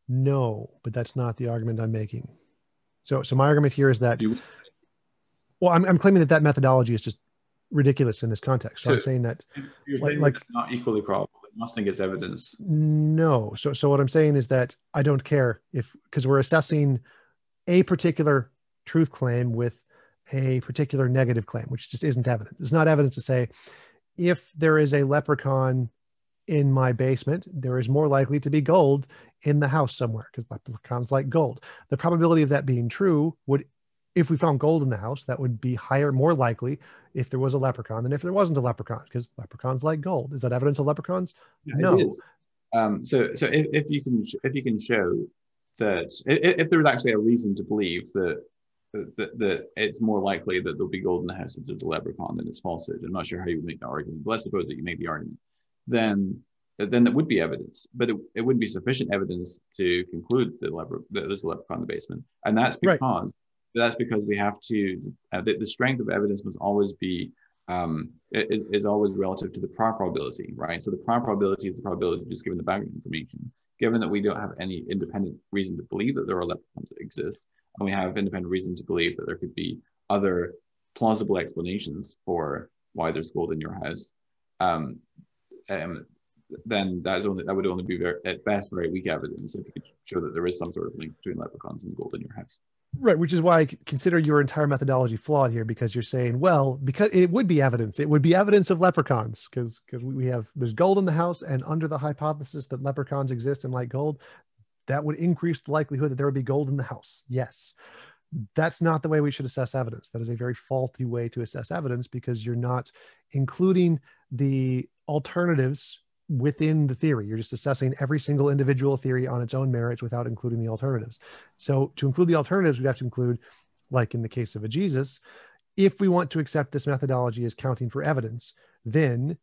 No, but that's not the argument I'm making. So my argument here is that, well, I'm claiming that methodology is just ridiculous in this context. So I'm saying that, you're saying that it's not equally probable. You must think it's evidence. No. So what I'm saying is that I don't care because we're assessing a particular truth claim with a particular negative claim, which just isn't evidence. It's not evidence to say, if there is a leprechaun in my basement, there is more likely to be gold in the house somewhere, because leprechauns like gold. The probability of that being true would, if we found gold in the house, that would be higher, more likely if there was a leprechaun than if there wasn't a leprechaun, because leprechauns like gold. Is that evidence of leprechauns? Yeah, no. It is. So if you can show that if there was actually a reason to believe that it's more likely that there'll be gold in the house if there's a leprechaun than it's falsehood. I'm not sure how you would make that argument, but let's suppose that you make the argument. Then that would be evidence, but it wouldn't be sufficient evidence to conclude that there's a leprechaun in the basement. And that's because we have to, the strength of evidence must always be, is always relative to the prior probability, right? So the prior probability is the probability just given the background information. Given that we don't have any independent reason to believe that there are leprechauns that exist, and we have independent reason to believe that there could be other plausible explanations for why there's gold in your house, then that would only be at best very weak evidence if you could show that there is some sort of link between leprechauns and gold in your house. Right, which is why I consider your entire methodology flawed here, because you're saying, well, because it would be evidence. It would be evidence of leprechauns because there's gold in the house, and under the hypothesis that leprechauns exist and like gold, that would increase the likelihood that there would be gold in the house. Yes. That's not the way we should assess evidence. That is a very faulty way to assess evidence, because you're not including the alternatives within the theory. You're just assessing every single individual theory on its own merits without including the alternatives. So to include the alternatives, we have to include, like in the case of a Jesus, if we want to accept this methodology as counting for evidence, then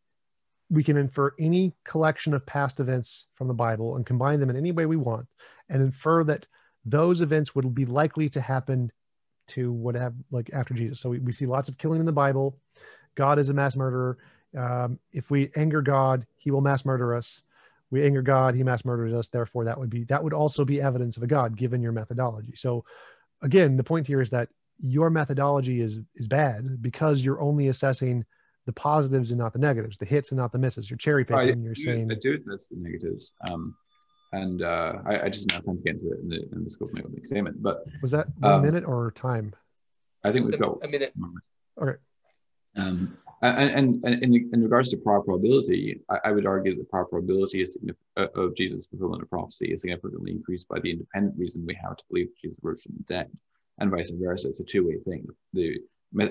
we can infer any collection of past events from the Bible and combine them in any way we want, and infer that those events would be likely to happen to whatever, like after Jesus. So we see lots of killing in the Bible. God is a mass murderer. If we anger God, he will mass murder us. We anger God, he mass murders us. Therefore, that would also be evidence of a God, given your methodology. So again, the point here is that your methodology is bad because you're only assessing the positives and not the negatives, the hits and not the misses. You're cherry picking. You're saying I do assess the negatives. I just not time to get into it in the scope of my opening statement. But was that 1 minute or time? I think we've got a minute. Okay. And in regards to prior probability, I would argue that the prior probability of Jesus' fulfillment of prophecy is significantly increased by the independent reason we have to believe that Jesus rose from the dead, and vice versa. It's a two-way thing. The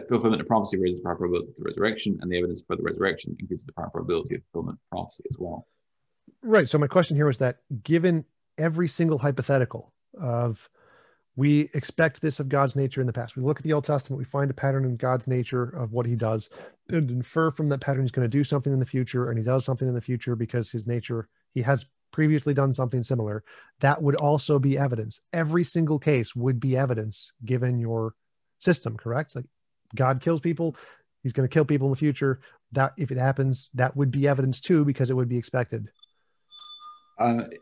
fulfillment of prophecy raises the prior probability of the resurrection, and the evidence for the resurrection increases the prior probability of fulfillment of prophecy as well. Right. So my question here was that, given every single hypothetical of we expect this of God's nature in the past, we look at the Old Testament, we find a pattern in God's nature of what he does, and infer from that pattern he's going to do something in the future, and he does something in the future because his nature, he has previously done something similar. That would also be evidence. Every single case would be evidence given your system, correct? Like God kills people, he's going to kill people in the future. That if it happens, that would be evidence too, because it would be expected.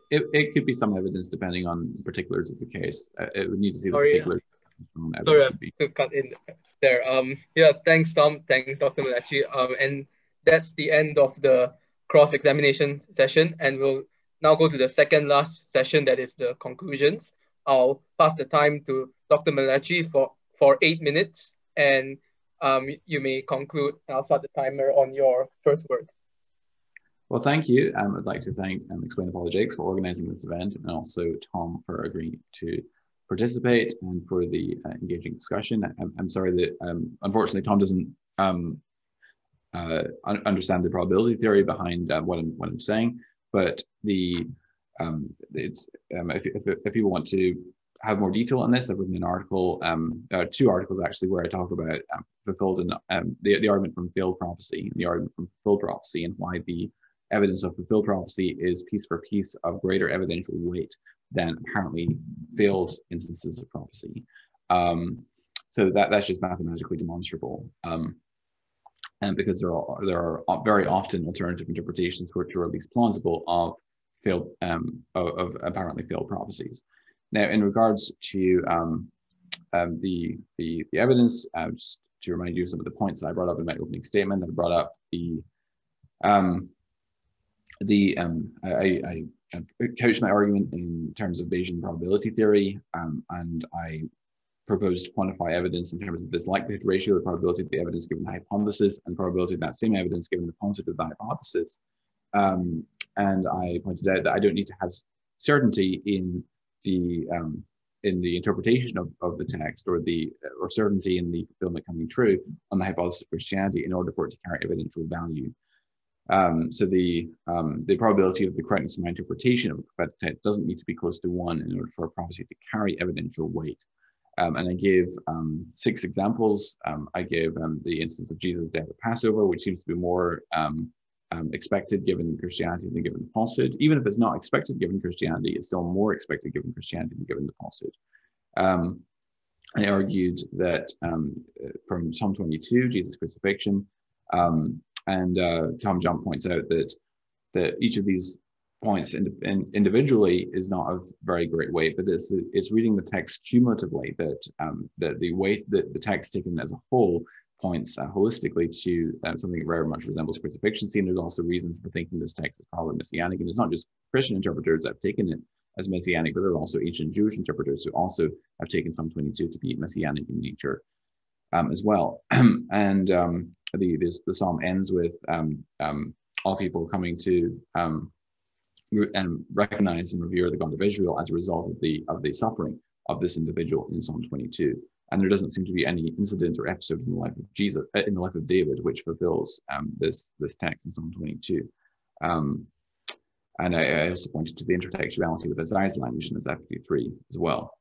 It could be some evidence depending on the particulars of the case. It would need to see the particulars. Sorry, I have to cut in there. Yeah, thanks, Tom. Thanks, Dr. Mcclatchy. And that's the end of the cross-examination session. And we'll now go to the second last session, that is the conclusions. I'll pass the time to Dr. Mcclatchy for 8 minutes. And you may conclude. I'll start the timer on your first word. Well, thank you. I'd like to thank Explain Apologetics for organizing this event, and also Tom for agreeing to participate and for the engaging discussion. I'm sorry that unfortunately Tom doesn't understand the probability theory behind what I'm saying, but if people want to have more detail on this, I've written an article, 2 articles actually, where I talk about fulfilled and the argument from failed prophecy and the argument from fulfilled prophecy, and why the evidence of fulfilled prophecy is piece for piece of greater evidential weight than apparently failed instances of prophecy. So that's just mathematically demonstrable. And because there are very often alternative interpretations which are at least plausible of failed of apparently failed prophecies. Now, in regards to the evidence, just to remind you of some of the points that I brought up in my opening statement, I brought up I couched my argument in terms of Bayesian probability theory, and I proposed to quantify evidence in terms of this likelihood ratio, the probability of the evidence given the hypothesis, and probability of that same evidence given the positive of the hypothesis. And I pointed out that I don't need to have certainty in the interpretation of the text, or certainty in the fulfillment coming true on the hypothesis of Christianity in order for it to carry evidential value. So the probability of the correctness of my interpretation of a prophetic text doesn't need to be close to 1 in order for a prophecy to carry evidential weight. And I gave 6 examples. I gave the instance of Jesus' death at Passover, which seems to be more expected given Christianity than given the falsehood. Even if it's not expected given Christianity, it's still more expected given Christianity than given the falsehood. I argued that from Psalm 22, Jesus' crucifixion, and Tom Jump points out that each of these points individually is not of very great weight, but it's reading the text cumulatively that the weight that the text taken as a whole points holistically to something that very much resembles crucifixion scene. There's also reasons for thinking this text is probably messianic, and it's not just Christian interpreters that have taken it as messianic, but there are also ancient Jewish interpreters who also have taken Psalm 22 to be messianic in nature as well. And the psalm ends with all people coming to recognize and revere the God of Israel as a result of the suffering of this individual in Psalm 22. And there doesn't seem to be any incident or episode in the life of Jesus, in the life of David, which fulfills this text in Psalm 22. And I also pointed to the intertextuality with Isaiah's language in Isaiah 53 as well.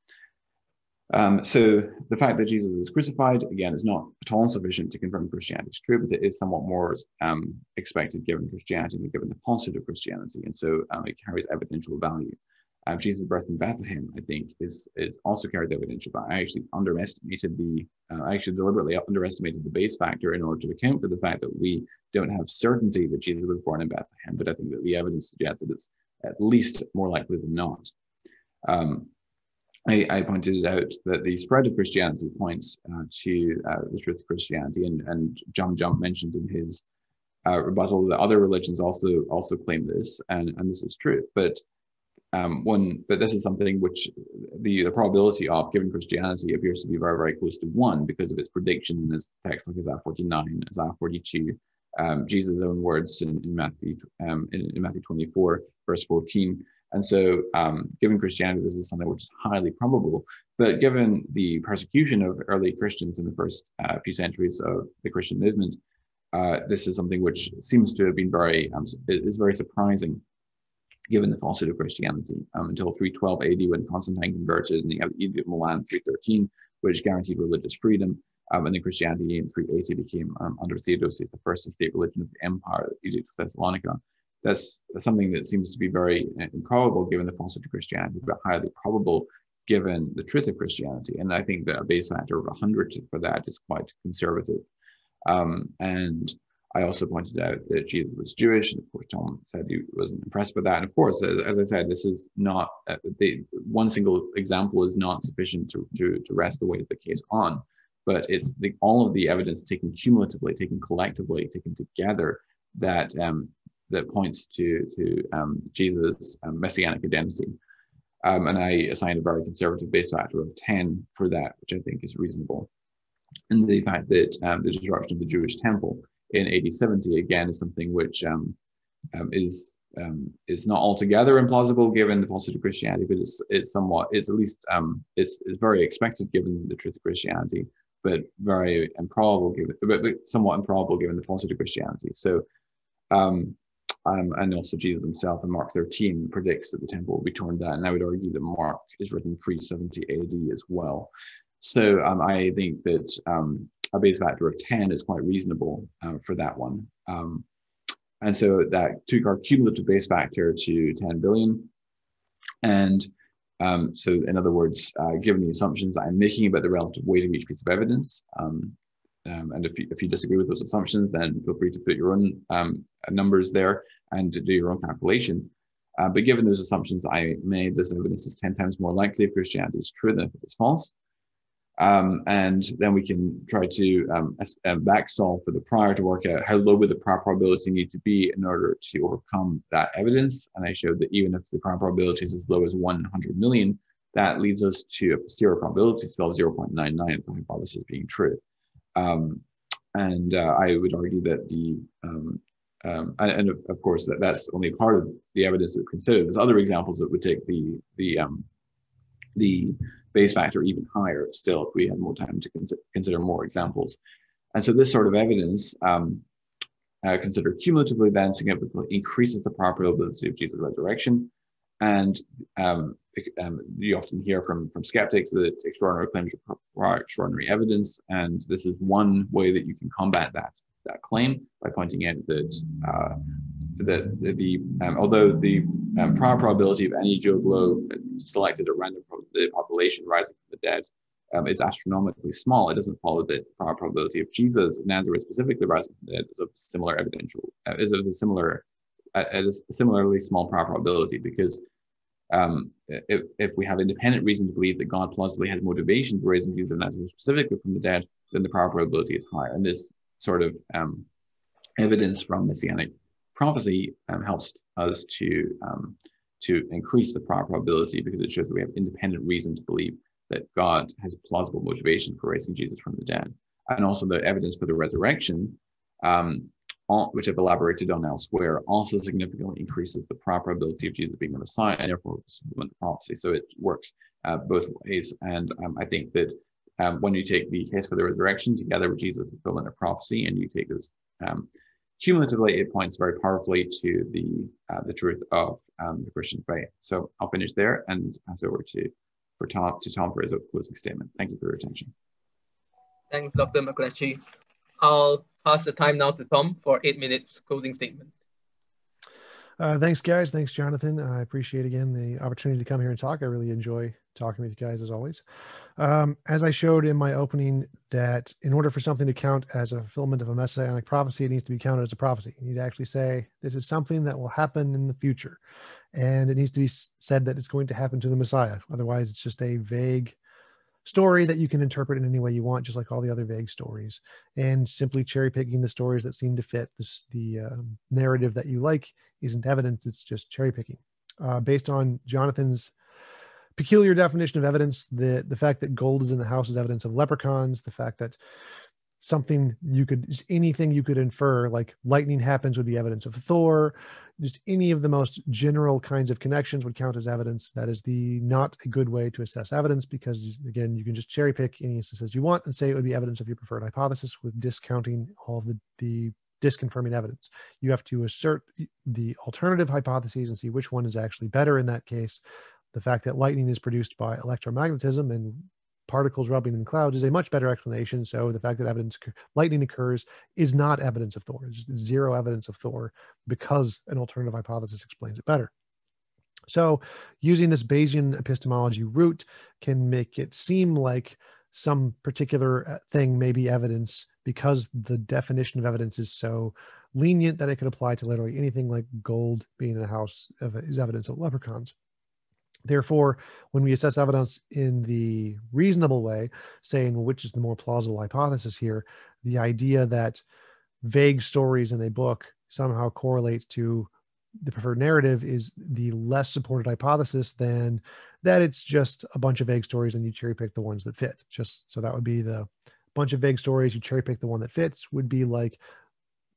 So the fact that Jesus was crucified, again, is not at all sufficient to confirm Christianity is true, but it is somewhat more expected given Christianity than given the falsehood of Christianity. And so it carries evidential value. Jesus' birth in Bethlehem, I think, is also carries evidential, but I actually deliberately underestimated the base factor in order to account for the fact that we don't have certainty that Jesus was born in Bethlehem, but I think that the evidence suggests that it's at least more likely than not. I pointed out that the spread of Christianity points to the truth of Christianity, and John Jump mentioned in his rebuttal that other religions also claim this, and this is true. But this is something which the probability of, given Christianity, appears to be very, very close to 1 because of its prediction in this text like Isaiah 49, Isaiah 42, Jesus' own words in Matthew 24, verse 14. And so, given Christianity, this is something which is highly probable. But given the persecution of early Christians in the first few centuries of the Christian movement, this is something which seems to have been very surprising, given the falsehood of Christianity, until 312 AD, when Constantine converted, and you have the Edict of Milan 313, which guaranteed religious freedom, and then Christianity in 380 became, under Theodosius, the first state religion of the empire, the Edict of Thessalonica. That's something that seems to be very improbable given the falsehood of Christianity, but highly probable given the truth of Christianity. And I think that a base factor of 100 for that is quite conservative. And I also pointed out that Jesus was Jewish, and of course Tom said he wasn't impressed with that. And of course, as I said, this is not one single example is not sufficient to rest the weight of the case on, but it's all of the evidence taken cumulatively, taken collectively, taken together that points to Jesus' messianic identity. And I assigned a very conservative base factor of 10 for that, which I think is reasonable. And the fact that the destruction of the Jewish temple in AD 70 again is something which is not altogether implausible given the falsehood of Christianity, but it's very expected given the truth of Christianity, but very improbable but somewhat improbable given the falsehood of Christianity. So and also Jesus himself in Mark 13 predicts that the temple will be torn down, and I would argue that Mark is written pre-70 AD as well. So I think that a base factor of 10 is quite reasonable for that one. And so that took our cumulative base factor to 10 billion. And so in other words, given the assumptions that I'm making about the relative weight of each piece of evidence, and if you disagree with those assumptions, then feel free to put your own numbers there and to do your own calculation. But given those assumptions I made, this evidence is 10 times more likely if Christianity is true than if it is false. And then we can try to back solve for the prior to work out how low would the prior probability need to be in order to overcome that evidence. And I showed that even if the prior probability is as low as 100 million, that leads us to a posterior probability scale of 0.99 if the hypothesis being true. And I would argue that and of course that's only part of the evidence that we consider. There's other examples that would take the base factor even higher still if we had more time to consider more examples. And so this sort of evidence considered cumulatively then significantly increases the probability of Jesus' resurrection. And you often hear from skeptics that extraordinary claims require extraordinary evidence, and this is one way that you can combat that claim by pointing out that although the prior probability of any Joe Blow selected at random from the population rising from the dead is astronomically small, it doesn't follow that the prior probability of Jesus of Nazareth specifically rising from the dead is of a similarly small prior probability, because if we have independent reason to believe that God plausibly had motivation for raising Jesus of Nazareth specifically from the dead, then the prior probability is higher. And this sort of evidence from messianic prophecy helps us to increase the prior probability, because it shows that we have independent reason to believe that God has plausible motivation for raising Jesus from the dead. And also the evidence for the resurrection, which I've elaborated on elsewhere, also significantly increases the prior probability of Jesus being the Messiah, and therefore fulfillment of prophecy. So it works both ways. And I think that when you take the case for the resurrection together with Jesus' fulfillment of prophecy, and you take those cumulatively, it points very powerfully to the truth of the Christian faith. So I'll finish there and pass over to Tom for his closing statement. Thank you for your attention. Thanks, Dr. Mcclatchy. I'll pass the time now to Tom for 8 minutes closing statement. Thanks, guys. Thanks, Jonathan. I appreciate, again, the opportunity to come here and talk. I really enjoy talking with you guys, as always. As I showed in my opening, that in order for something to count as a fulfillment of a messianic prophecy, it needs to be counted as a prophecy. You need to actually say, this is something that will happen in the future. And it needs to be said that it's going to happen to the Messiah. Otherwise, it's just a vague story that you can interpret in any way you want, just like all the other vague stories. And simply cherry picking the stories that seem to fit the narrative that you like isn't evidence. It's just cherry picking. Based on Jonathan's peculiar definition of evidence, the fact that gold is in the house is evidence of leprechauns. The fact that anything you could infer, like lightning happens, would be evidence of Thor. Just any of the most general kinds of connections would count as evidence. That is not a good way to assess evidence, because again, you can just cherry pick any instances you want and say it would be evidence of your preferred hypothesis, with discounting all of the disconfirming evidence. You have to assert the alternative hypotheses and see which one is actually better in that case. The fact that lightning is produced by electromagnetism and particles rubbing in clouds is a much better explanation. So the fact that lightning occurs is not evidence of Thor. It's just zero evidence of Thor, because an alternative hypothesis explains it better. So using this Bayesian epistemology route can make it seem like some particular thing may be evidence, because the definition of evidence is so lenient that it could apply to literally anything, like gold being in a house is evidence of leprechauns. Therefore, when we assess evidence in the reasonable way, saying, well, which is the more plausible hypothesis here, the idea that vague stories in a book somehow correlate to the preferred narrative is the less supported hypothesis than that it's just a bunch of vague stories and you cherry pick the ones that fit. So that would be the bunch of vague stories, you cherry pick the one that fits, would be like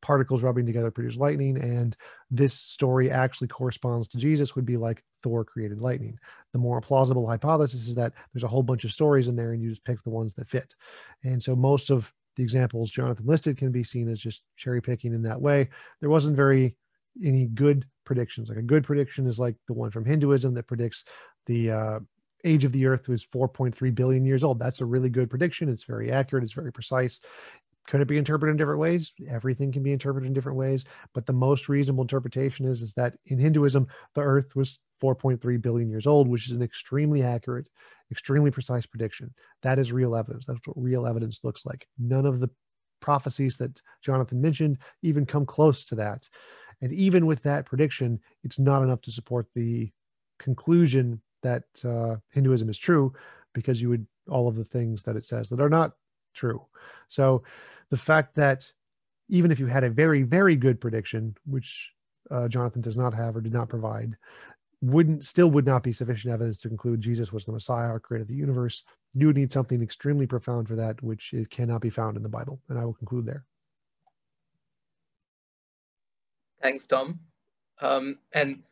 particles rubbing together produce lightning, and this story actually corresponds to Jesus, would be like Thor created lightning. The more plausible hypothesis is that there's a whole bunch of stories in there and you just pick the ones that fit. And so most of the examples Jonathan listed can be seen as just cherry picking in that way. There wasn't any good predictions. Like a good prediction is like the one from Hinduism that predicts the age of the earth was 4.3 billion years old. That's a really good prediction. It's very accurate. It's very precise. Could it be interpreted in different ways? Everything can be interpreted in different ways, but the most reasonable interpretation is that in Hinduism, the earth was 4.3 billion years old, which is an extremely accurate, extremely precise prediction. That is real evidence. That's what real evidence looks like. None of the prophecies that Jonathan mentioned even come close to that. And even with that prediction, it's not enough to support the conclusion that Hinduism is true, because all of the things that it says that are not true. So the fact that even if you had a very, very good prediction, which Jonathan does not have or did not provide, would not be sufficient evidence to conclude Jesus was the Messiah or created the universe. You would need something extremely profound for that, which cannot be found in the Bible. And I will conclude there. Thanks, Tom. And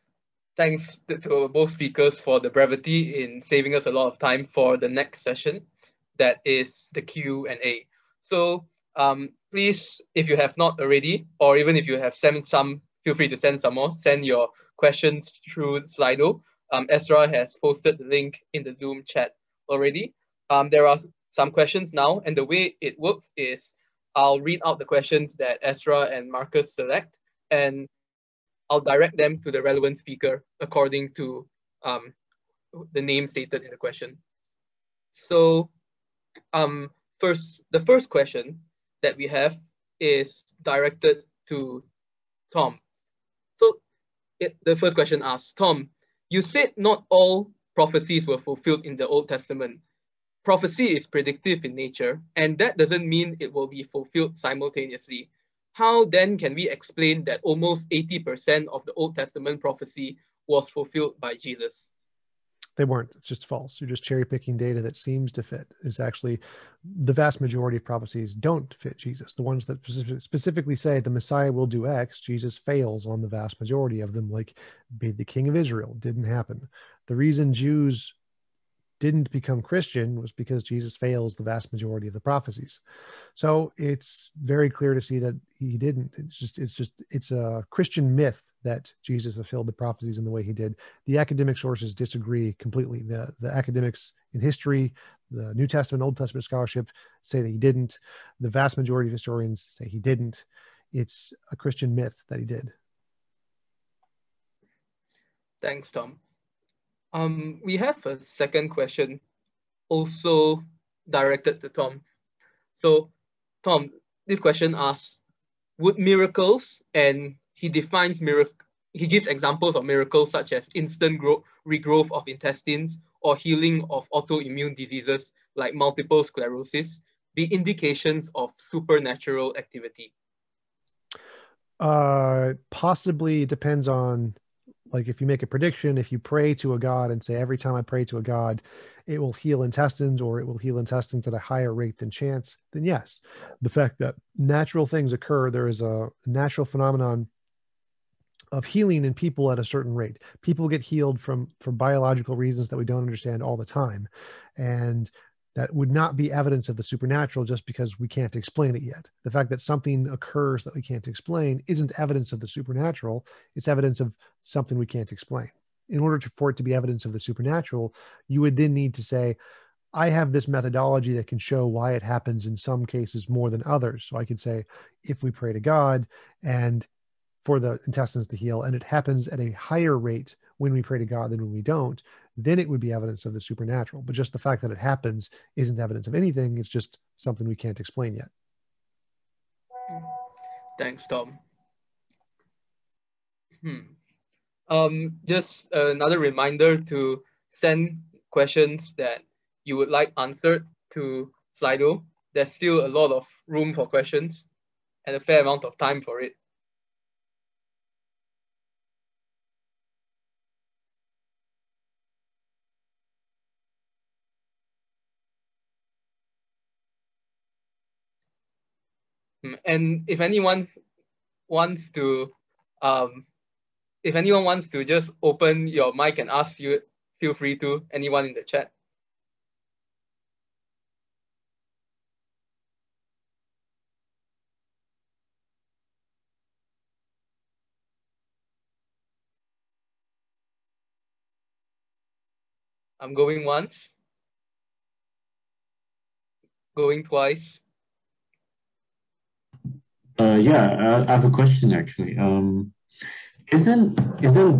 thanks to both speakers for the brevity in saving us a lot of time for the next session, that is the Q&A. So please, if you have not already, or even if you have sent some, feel free to send some more. Send your questions through Slido. Ezra has posted the link in the Zoom chat already. There are some questions now, and the way it works is I'll read out the questions that Ezra and Marcus select, and I'll direct them to the relevant speaker according to the name stated in the question. So the first question that we have is directed to Tom. So the first question asks, Tom, you said not all prophecies were fulfilled in the Old Testament. Prophecy is predictive in nature, and that doesn't mean it will be fulfilled simultaneously. How then can we explain that almost 80% of the Old Testament prophecy was fulfilled by Jesus? They weren't. It's just false. You're just cherry picking data that seems to fit. It's actually the vast majority of prophecies don't fit Jesus. The ones that specifically say the Messiah will do X, Jesus fails on the vast majority of them, like be the king of Israel. Didn't happen. The reason Jews didn't become Christian was because Jesus fails the vast majority of the prophecies. So it's very clear to see that he didn't. It's a Christian myth that Jesus fulfilled the prophecies in the way he did. The academic sources disagree completely. The academics in history, the New Testament, Old Testament scholarship say that he didn't. The vast majority of historians say he didn't. It's a Christian myth that he did. Thanks, Tom. We have a second question also directed to Tom. So, Tom, this question asks, would miracles, and he defines miracle, he gives examples of miracles such as instant regrowth of intestines or healing of autoimmune diseases like multiple sclerosis, be indications of supernatural activity? Possibly. It depends on, like, if you make a prediction, if you pray to a god and say, every time I pray to a god, it will heal intestines, or it will heal intestines at a higher rate than chance, then yes. The fact that natural things occur, there is a natural phenomenon of healing in people at a certain rate. People get healed for biological reasons that we don't understand all the time. And that would not be evidence of the supernatural just because we can't explain it yet. The fact that something occurs that we can't explain isn't evidence of the supernatural. It's evidence of something we can't explain. In order for it to be evidence of the supernatural, you would then need to say, I have this methodology that can show why it happens in some cases more than others. So I could say, if we pray to God and for the intestines to heal, and it happens at a higher rate when we pray to God than when we don't, then it would be evidence of the supernatural. But just the fact that it happens isn't evidence of anything. It's just something we can't explain yet. Thanks, Tom. Just another reminder to send questions that you would like answered to Slido. There's still a lot of room for questions and a fair amount of time for it. And if anyone wants to just open your mic and ask you, feel free to, anyone in the chat. I'm going once, going twice. Yeah, I have a question actually. Isn't the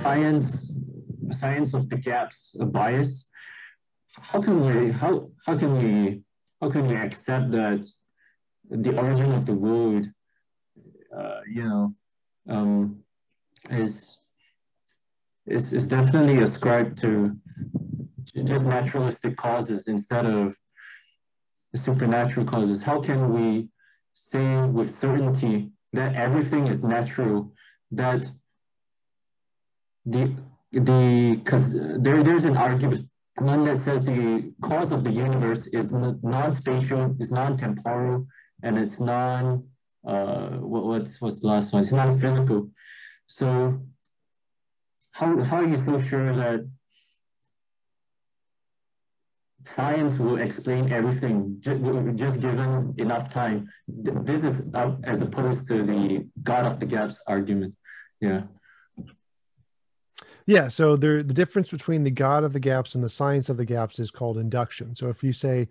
science of the gaps a bias? How can we accept that the origin of the world, is definitely ascribed to just naturalistic causes instead of supernatural causes? How can we say with certainty that everything is natural, that because there's an argument, one that says the cause of the universe is non-spatial, is non-temporal, and it's what's the last one? It's non-physical. So how are you so sure that science will explain everything just given enough time? This is as opposed to the God of the gaps argument. Yeah, so the difference between the God of the gaps and the science of the gaps is called induction. So if you see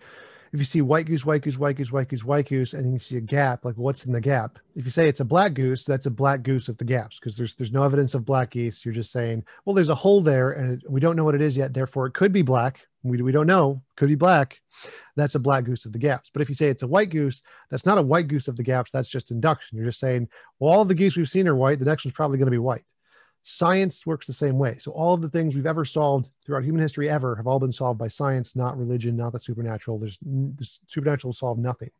white goose, white goose, white goose, white goose, white goose, and you see a gap, like what's in the gap? If you say it's a black goose, that's a black goose of the gaps, because there's no evidence of black geese. You're just saying, well, there's a hole there and we don't know what it is yet, therefore it could be black. We don't know, could be black. That's a black goose of the gaps. But if you say it's a white goose, that's not a white goose of the gaps. That's just induction. You're just saying, well, all of the geese we've seen are white. The next one's probably going to be white. Science works the same way. So all of the things we've ever solved throughout human history ever have all been solved by science, not religion, not the supernatural. The supernatural solved nothing.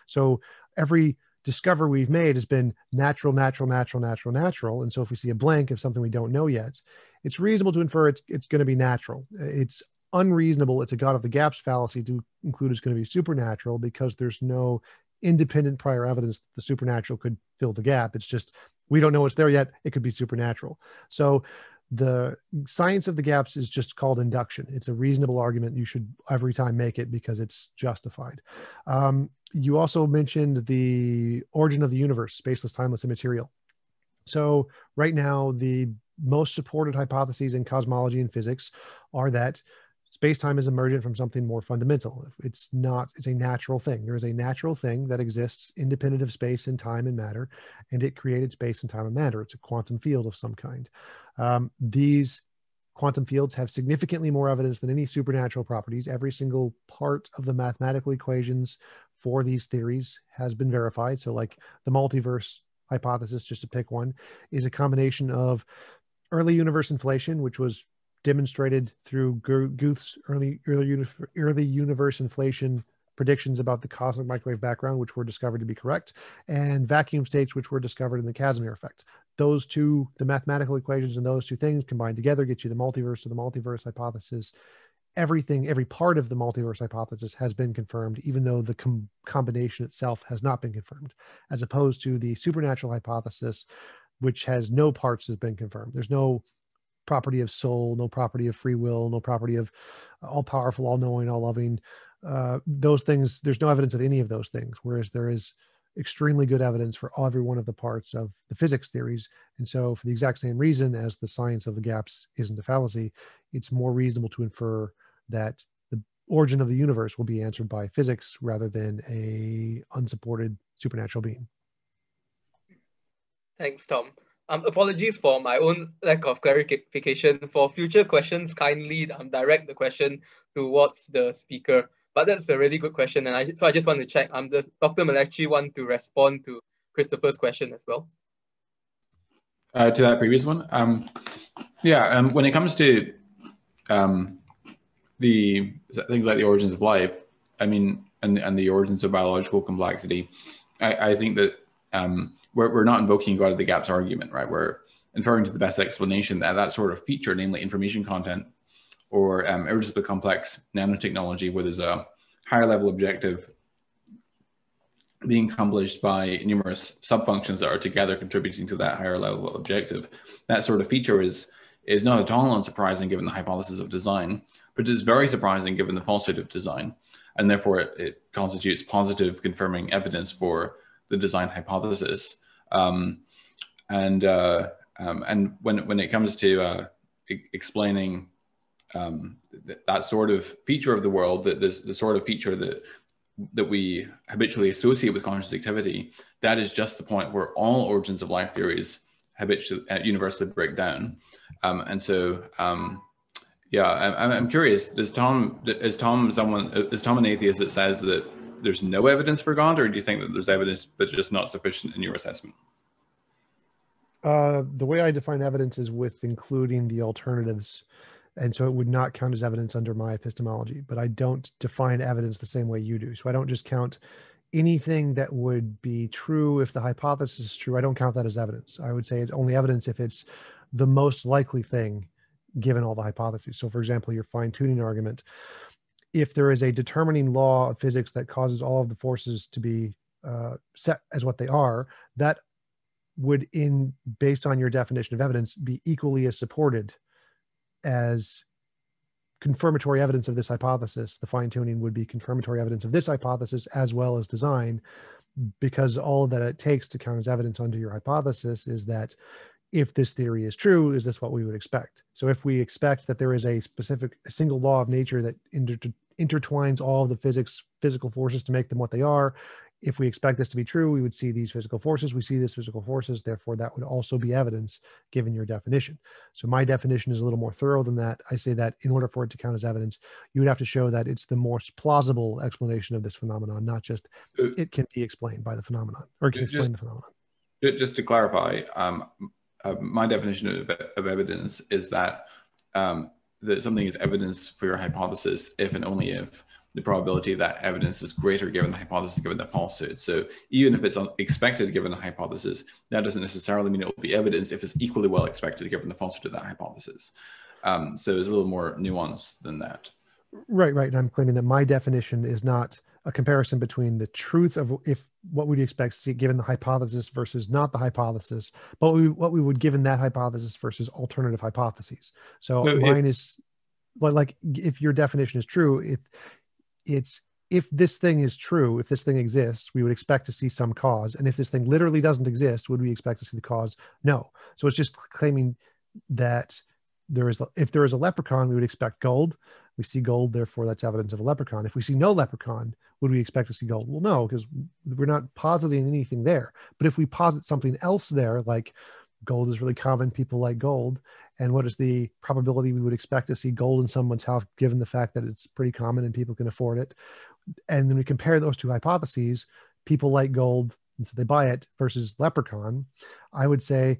So every discovery we've made has been natural, natural, natural, natural, natural. And so if we see a blank of something we don't know yet, it's reasonable to infer it's going to be natural. It's unreasonable. It's a God of the gaps fallacy to include it's going to be supernatural, because there's no independent prior evidence that the supernatural could fill the gap. It's just, we don't know what's there yet. It could be supernatural. So the science of the gaps is just called induction. It's a reasonable argument. You should every time make it because it's justified. You also mentioned the origin of the universe, spaceless, timeless, immaterial. So right now, the most supported hypotheses in cosmology and physics are that Space-time is emergent from something more fundamental. It's a natural thing. There is a natural thing that exists independent of space and time and matter, and it created space and time and matter. It's a quantum field of some kind. These quantum fields have significantly more evidence than any supernatural properties. Every single part of the mathematical equations for these theories has been verified. So like the multiverse hypothesis, just to pick one, is a combination of early universe inflation, which was demonstrated through Guth's early universe inflation predictions about the cosmic microwave background, which were discovered to be correct, and vacuum states, which were discovered in the Casimir effect. Those two, the mathematical equations and those two things combined together get you the multiverse. So the multiverse hypothesis, every part of the multiverse hypothesis has been confirmed, even though the combination itself has not been confirmed, as opposed to the supernatural hypothesis, which has no parts has been confirmed. There's no property of soul, no property of free will, no property of all-powerful, all-knowing, all-loving. Those things, there's no evidence of any of those things, whereas there is extremely good evidence for every one of the parts of the physics theories. And so for the exact same reason as the science of the gaps isn't a fallacy, it's more reasonable to infer that the origin of the universe will be answered by physics rather than a unsupported supernatural being. Thanks, Tom. Apologies for my own lack of clarification. For future questions, kindly direct the question towards the speaker. But that's a really good question, and so I just want to check. Does Dr. McLatchie want to respond to Christopher's question as well? To that previous one, when it comes to the things like the origins of life, I mean, and the origins of biological complexity, I think that we're not invoking God of the gaps argument, right? We're inferring to the best explanation that sort of feature, namely information content or irreducibly complex nanotechnology, where there's a higher level objective being accomplished by numerous subfunctions that are together contributing to that higher level objective. That sort of feature is not at all unsurprising given the hypothesis of design, but it's very surprising given the falsehood of design. And therefore it constitutes positive confirming evidence for the design hypothesis. And when it comes to explaining that sort of feature of the world, the sort of feature that we habitually associate with conscious activity, that is just the point where all origins of life theories universally break down. I'm curious, is Tom an atheist that says that there's no evidence for God, or do you think that there's evidence but just not sufficient in your assessment? The way I define evidence is with including the alternatives. And so it would not count as evidence under my epistemology, but I don't define evidence the same way you do. So I don't just count anything that would be true if the hypothesis is true. I don't count that as evidence. I would say it's only evidence if it's the most likely thing given all the hypotheses. So for example, your fine-tuning argument, if there is a determining law of physics that causes all of the forces to be set as what they are, that would, based on your definition of evidence, be equally as supported as confirmatory evidence of this hypothesis. The fine-tuning would be confirmatory evidence of this hypothesis as well as design, because all that it takes to count as evidence under your hypothesis is that if this theory is true, is this what we would expect? So if we expect that there is a single law of nature that intertwines all of the physical forces to make them what they are, if we expect this to be true, we would see these physical forces, we see these physical forces, therefore that would also be evidence given your definition. So my definition is a little more thorough than that. I say that in order for it to count as evidence, you would have to show that it's the most plausible explanation of this phenomenon, not just it can be explained by the phenomenon, or it can explain the phenomenon. Just to clarify, my definition of evidence is that that something is evidence for your hypothesis if and only if the probability of that evidence is greater given the hypothesis, given the falsehood. So even if it's expected given the hypothesis, that doesn't necessarily mean it will be evidence if it's equally well expected given the falsehood of that hypothesis. So it's a little more nuanced than that. Right. And I'm claiming that my definition is not a comparison between the truth of what we'd expect to see given the hypothesis versus not the hypothesis, but what we would given that hypothesis versus alternative hypotheses. So mine is like if your definition is true, if this thing is true, if this thing exists, we would expect to see some cause. And if this thing literally doesn't exist, would we expect to see the cause? No. So it's just claiming that if there is a leprechaun, we would expect gold. We see gold, therefore that's evidence of a leprechaun. If we see no leprechaun, would we expect to see gold? Well, no, because we're not positing anything there. But if we posit something else there, like gold is really common, people like gold, and what is the probability we would expect to see gold in someone's house, given the fact that it's pretty common and people can afford it? And then we compare those two hypotheses, people like gold, and so they buy it, versus leprechaun. I would say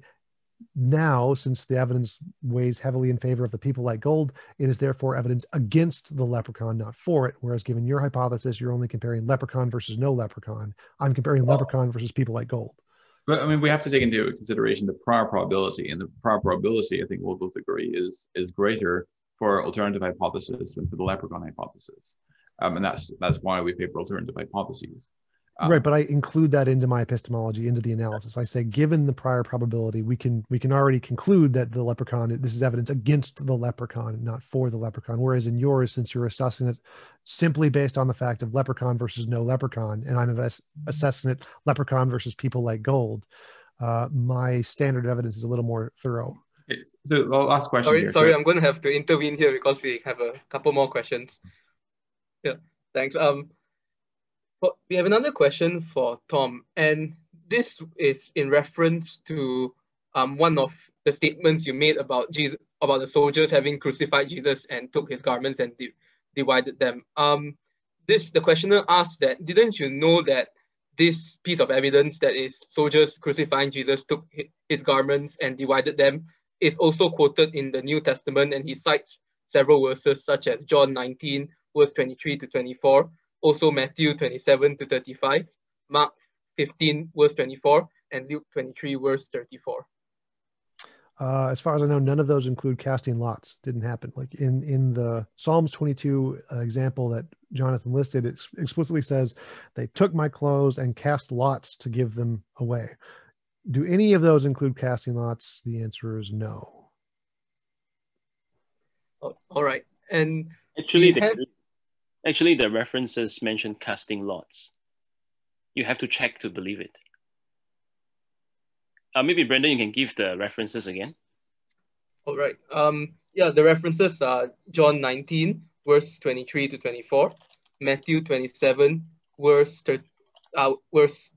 now, since the evidence weighs heavily in favor of the people like gold, it is therefore evidence against the leprechaun, not for it. Whereas given your hypothesis, you're only comparing leprechaun versus no leprechaun. I'm comparing leprechaun versus people like gold. But I mean, we have to take into consideration the prior probability, and the prior probability, I think we'll both agree, is greater for alternative hypothesis than for the leprechaun hypothesis, and that's why we favor alternative hypotheses. Right, but I include that into my epistemology, into the analysis. I say, given the prior probability, we can already conclude that the leprechaun, this is evidence against the leprechaun, not for the leprechaun. Whereas in yours, since you're assessing it simply based on the fact of leprechaun versus no leprechaun, and I'm assessing it leprechaun versus people like gold, my standard of evidence is a little more thorough. Okay, so the last question. Sorry, I'm going to have to intervene here because we have a couple more questions. Yeah, thanks. We have another question for Tom, and this is in reference to one of the statements you made about Jesus, about the soldiers having crucified Jesus and took his garments and divided them. The questioner asked that, didn't you know that this piece of evidence, that is soldiers crucifying Jesus, took his garments and divided them, is also quoted in the New Testament, and he cites several verses such as John 19, verse 23 to 24, also Matthew 27 to 35, Mark 15, verse 24, and Luke 23, verse 34. As far as I know, none of those include casting lots. Didn't happen. Like in the Psalms 22 example that Jonathan listed, it explicitly says, they took my clothes and cast lots to give them away. Do any of those include casting lots? The answer is no. Oh, all right. And actually, the references mention casting lots. You have to check to believe it. Maybe Brendan, you can give the references again. All right. Yeah, the references are John 19, verse 23 to 24, Matthew 27, verse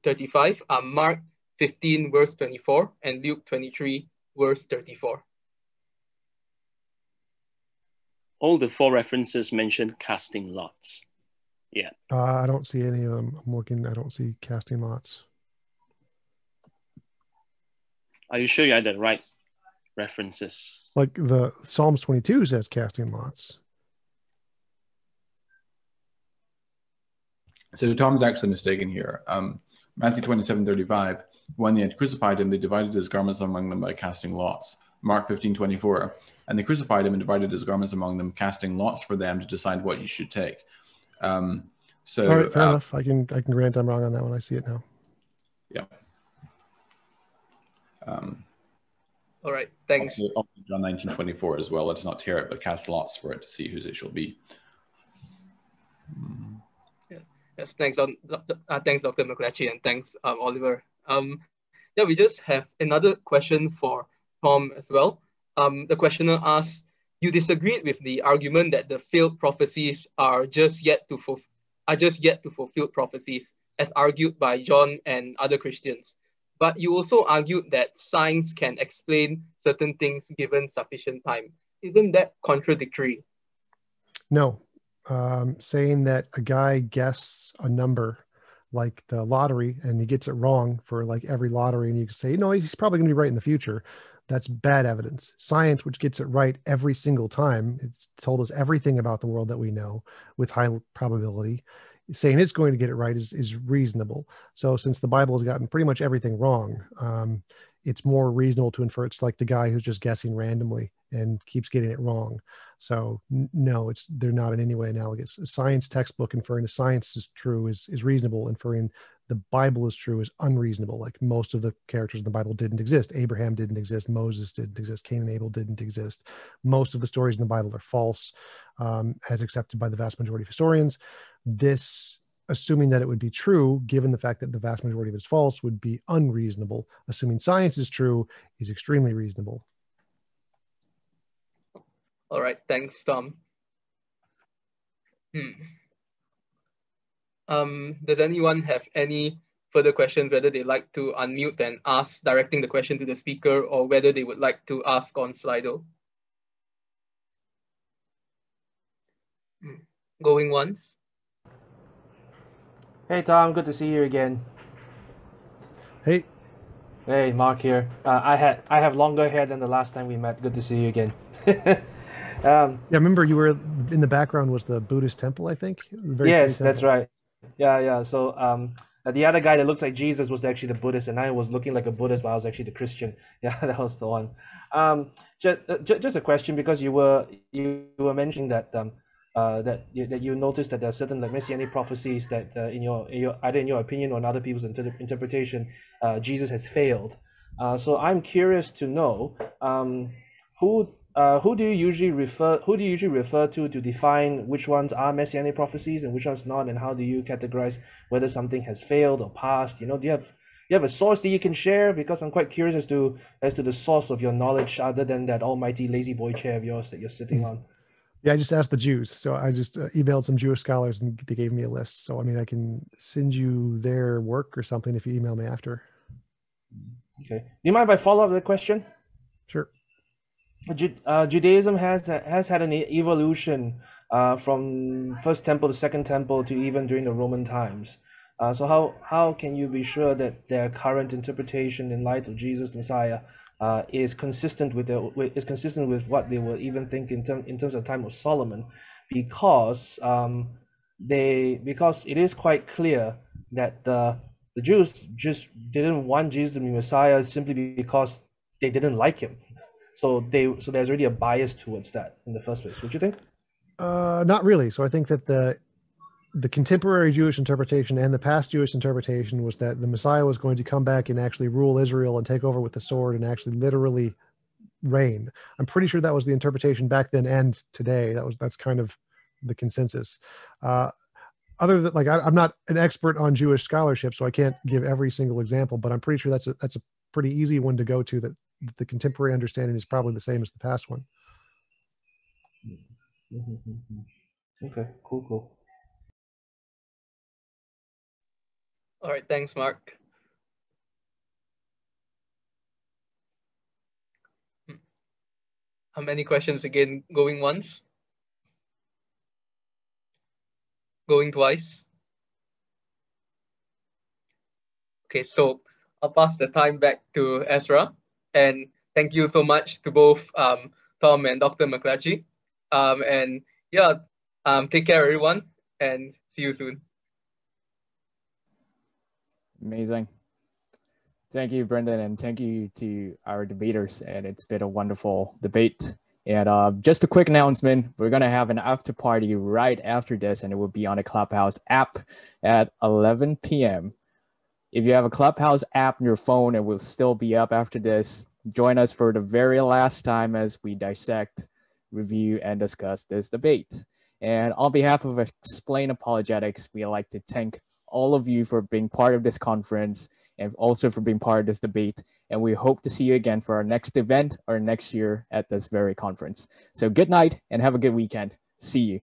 35, Mark 15, verse 24, and Luke 23, verse 34. All the four references mention casting lots. Yeah. I don't see any of them. I'm looking. I don't see casting lots. Are you sure you had the right references? Like the Psalms 22 says casting lots. So Tom's actually mistaken here. Matthew 27:35, when they had crucified him, they divided his garments among them by casting lots. Mark 15:24, and they crucified him and divided his garments among them, casting lots for them to decide what you should take. So all right, fair enough. I can grant I'm wrong on that one. I see it now. Yeah. All right, thanks. Also John 19:24 as well. Let's not tear it, but cast lots for it to see whose it shall be. Yes, thanks, thanks, Dr. McLatchie, and thanks, Oliver. Yeah, we just have another question for Tom as well. The questioner asks, you disagreed with the argument that the failed prophecies are just yet to fulfill prophecies, as argued by John and other Christians. But you also argued that science can explain certain things given sufficient time. Isn't that contradictory? No. Saying that a guy guesses a number like the lottery and he gets it wrong for like every lottery, and you can say, no, he's probably going to be right in the future. That's bad evidence. Science, which gets it right every single time, it's told us everything about the world that we know with high probability. Saying it's going to get it right is reasonable. So since the Bible has gotten pretty much everything wrong, it's more reasonable to infer it's like the guy who's just guessing randomly and keeps getting it wrong. So no, they're not in any way analogous. A science textbook inferring the science is true is reasonable. Inferring the Bible is true is unreasonable. Like most of the characters in the Bible didn't exist. Abraham didn't exist. Moses didn't exist. Cain and Abel didn't exist. Most of the stories in the Bible are false, as accepted by the vast majority of historians. This, assuming that it would be true, given the fact that the vast majority of it is false, would be unreasonable. Assuming science is true is extremely reasonable. All right, thanks, Tom. Does anyone have any further questions, whether they like to unmute and ask, directing the question to the speaker, or whether they would like to ask on Slido? Going once. Hey Tom, good to see you again. Hey, Hey, Mark here. I have longer hair than the last time we met. Good to see you again. yeah, remember you were in the background was the Buddhist temple, I think. Yes, that's right. Yeah. So the other guy that looks like Jesus was actually the Buddhist, and I was looking like a Buddhist, but I was actually the Christian. Yeah, that was the one. Just a question, because you were mentioning that that you noticed that there are certain like messianic prophecies that in your either in your opinion or in other people's interpretation, Jesus has failed. So I'm curious to know who do you usually refer to define which ones are messianic prophecies and which ones not, and how do you categorize whether something has failed or passed? Do you have a source that you can share? Because I'm quite curious as to the source of your knowledge, other than that almighty lazy boy chair of yours that you're sitting on. Yeah, I just asked the Jews. So I just emailed some Jewish scholars and they gave me a list. So, I mean, I can send you their work or something if you email me after. Okay. Do you mind if I follow up with a question? Sure. Judaism has had an evolution from First Temple to Second Temple to even during the Roman times. So how can you be sure that their current interpretation in light of Jesus the Messiah is consistent with what they were even thinking in terms of the time of Solomon? Because it is quite clear that the Jews just didn't want Jesus to be Messiah simply because they didn't like him. So there's already a bias towards that in the first place. Would you think? Not really. So I think that the contemporary Jewish interpretation and the past Jewish interpretation was that the Messiah was going to come back and actually rule Israel and take over with the sword and actually literally reign. I'm pretty sure that was the interpretation back then and today. That's kind of the consensus. Other than like I'm not an expert on Jewish scholarship, so I can't give every single example, but I'm pretty sure that's a pretty easy one to go to, that the contemporary understanding is probably the same as the past one. Okay, cool. All right, thanks, Mark. How many questions again? Going once? Going twice? Okay, so I'll pass the time back to Ezra. And thank you so much to both Tom and Dr. Mcclatchy. And yeah, take care, everyone, and see you soon. Amazing. Thank you, Brendan, and thank you to our debaters. And it's been a wonderful debate. And just a quick announcement, we're going to have an after party right after this, and it will be on the Clubhouse app at 11 p.m. If you have a Clubhouse app on your phone, it will still be up after this. Join us for the very last time as we dissect, review, and discuss this debate. And on behalf of Explain Apologetics, we like to thank all of you for being part of this conference and also for being part of this debate. And we hope to see you again for our next event or next year at this very conference. So good night and have a good weekend. See you.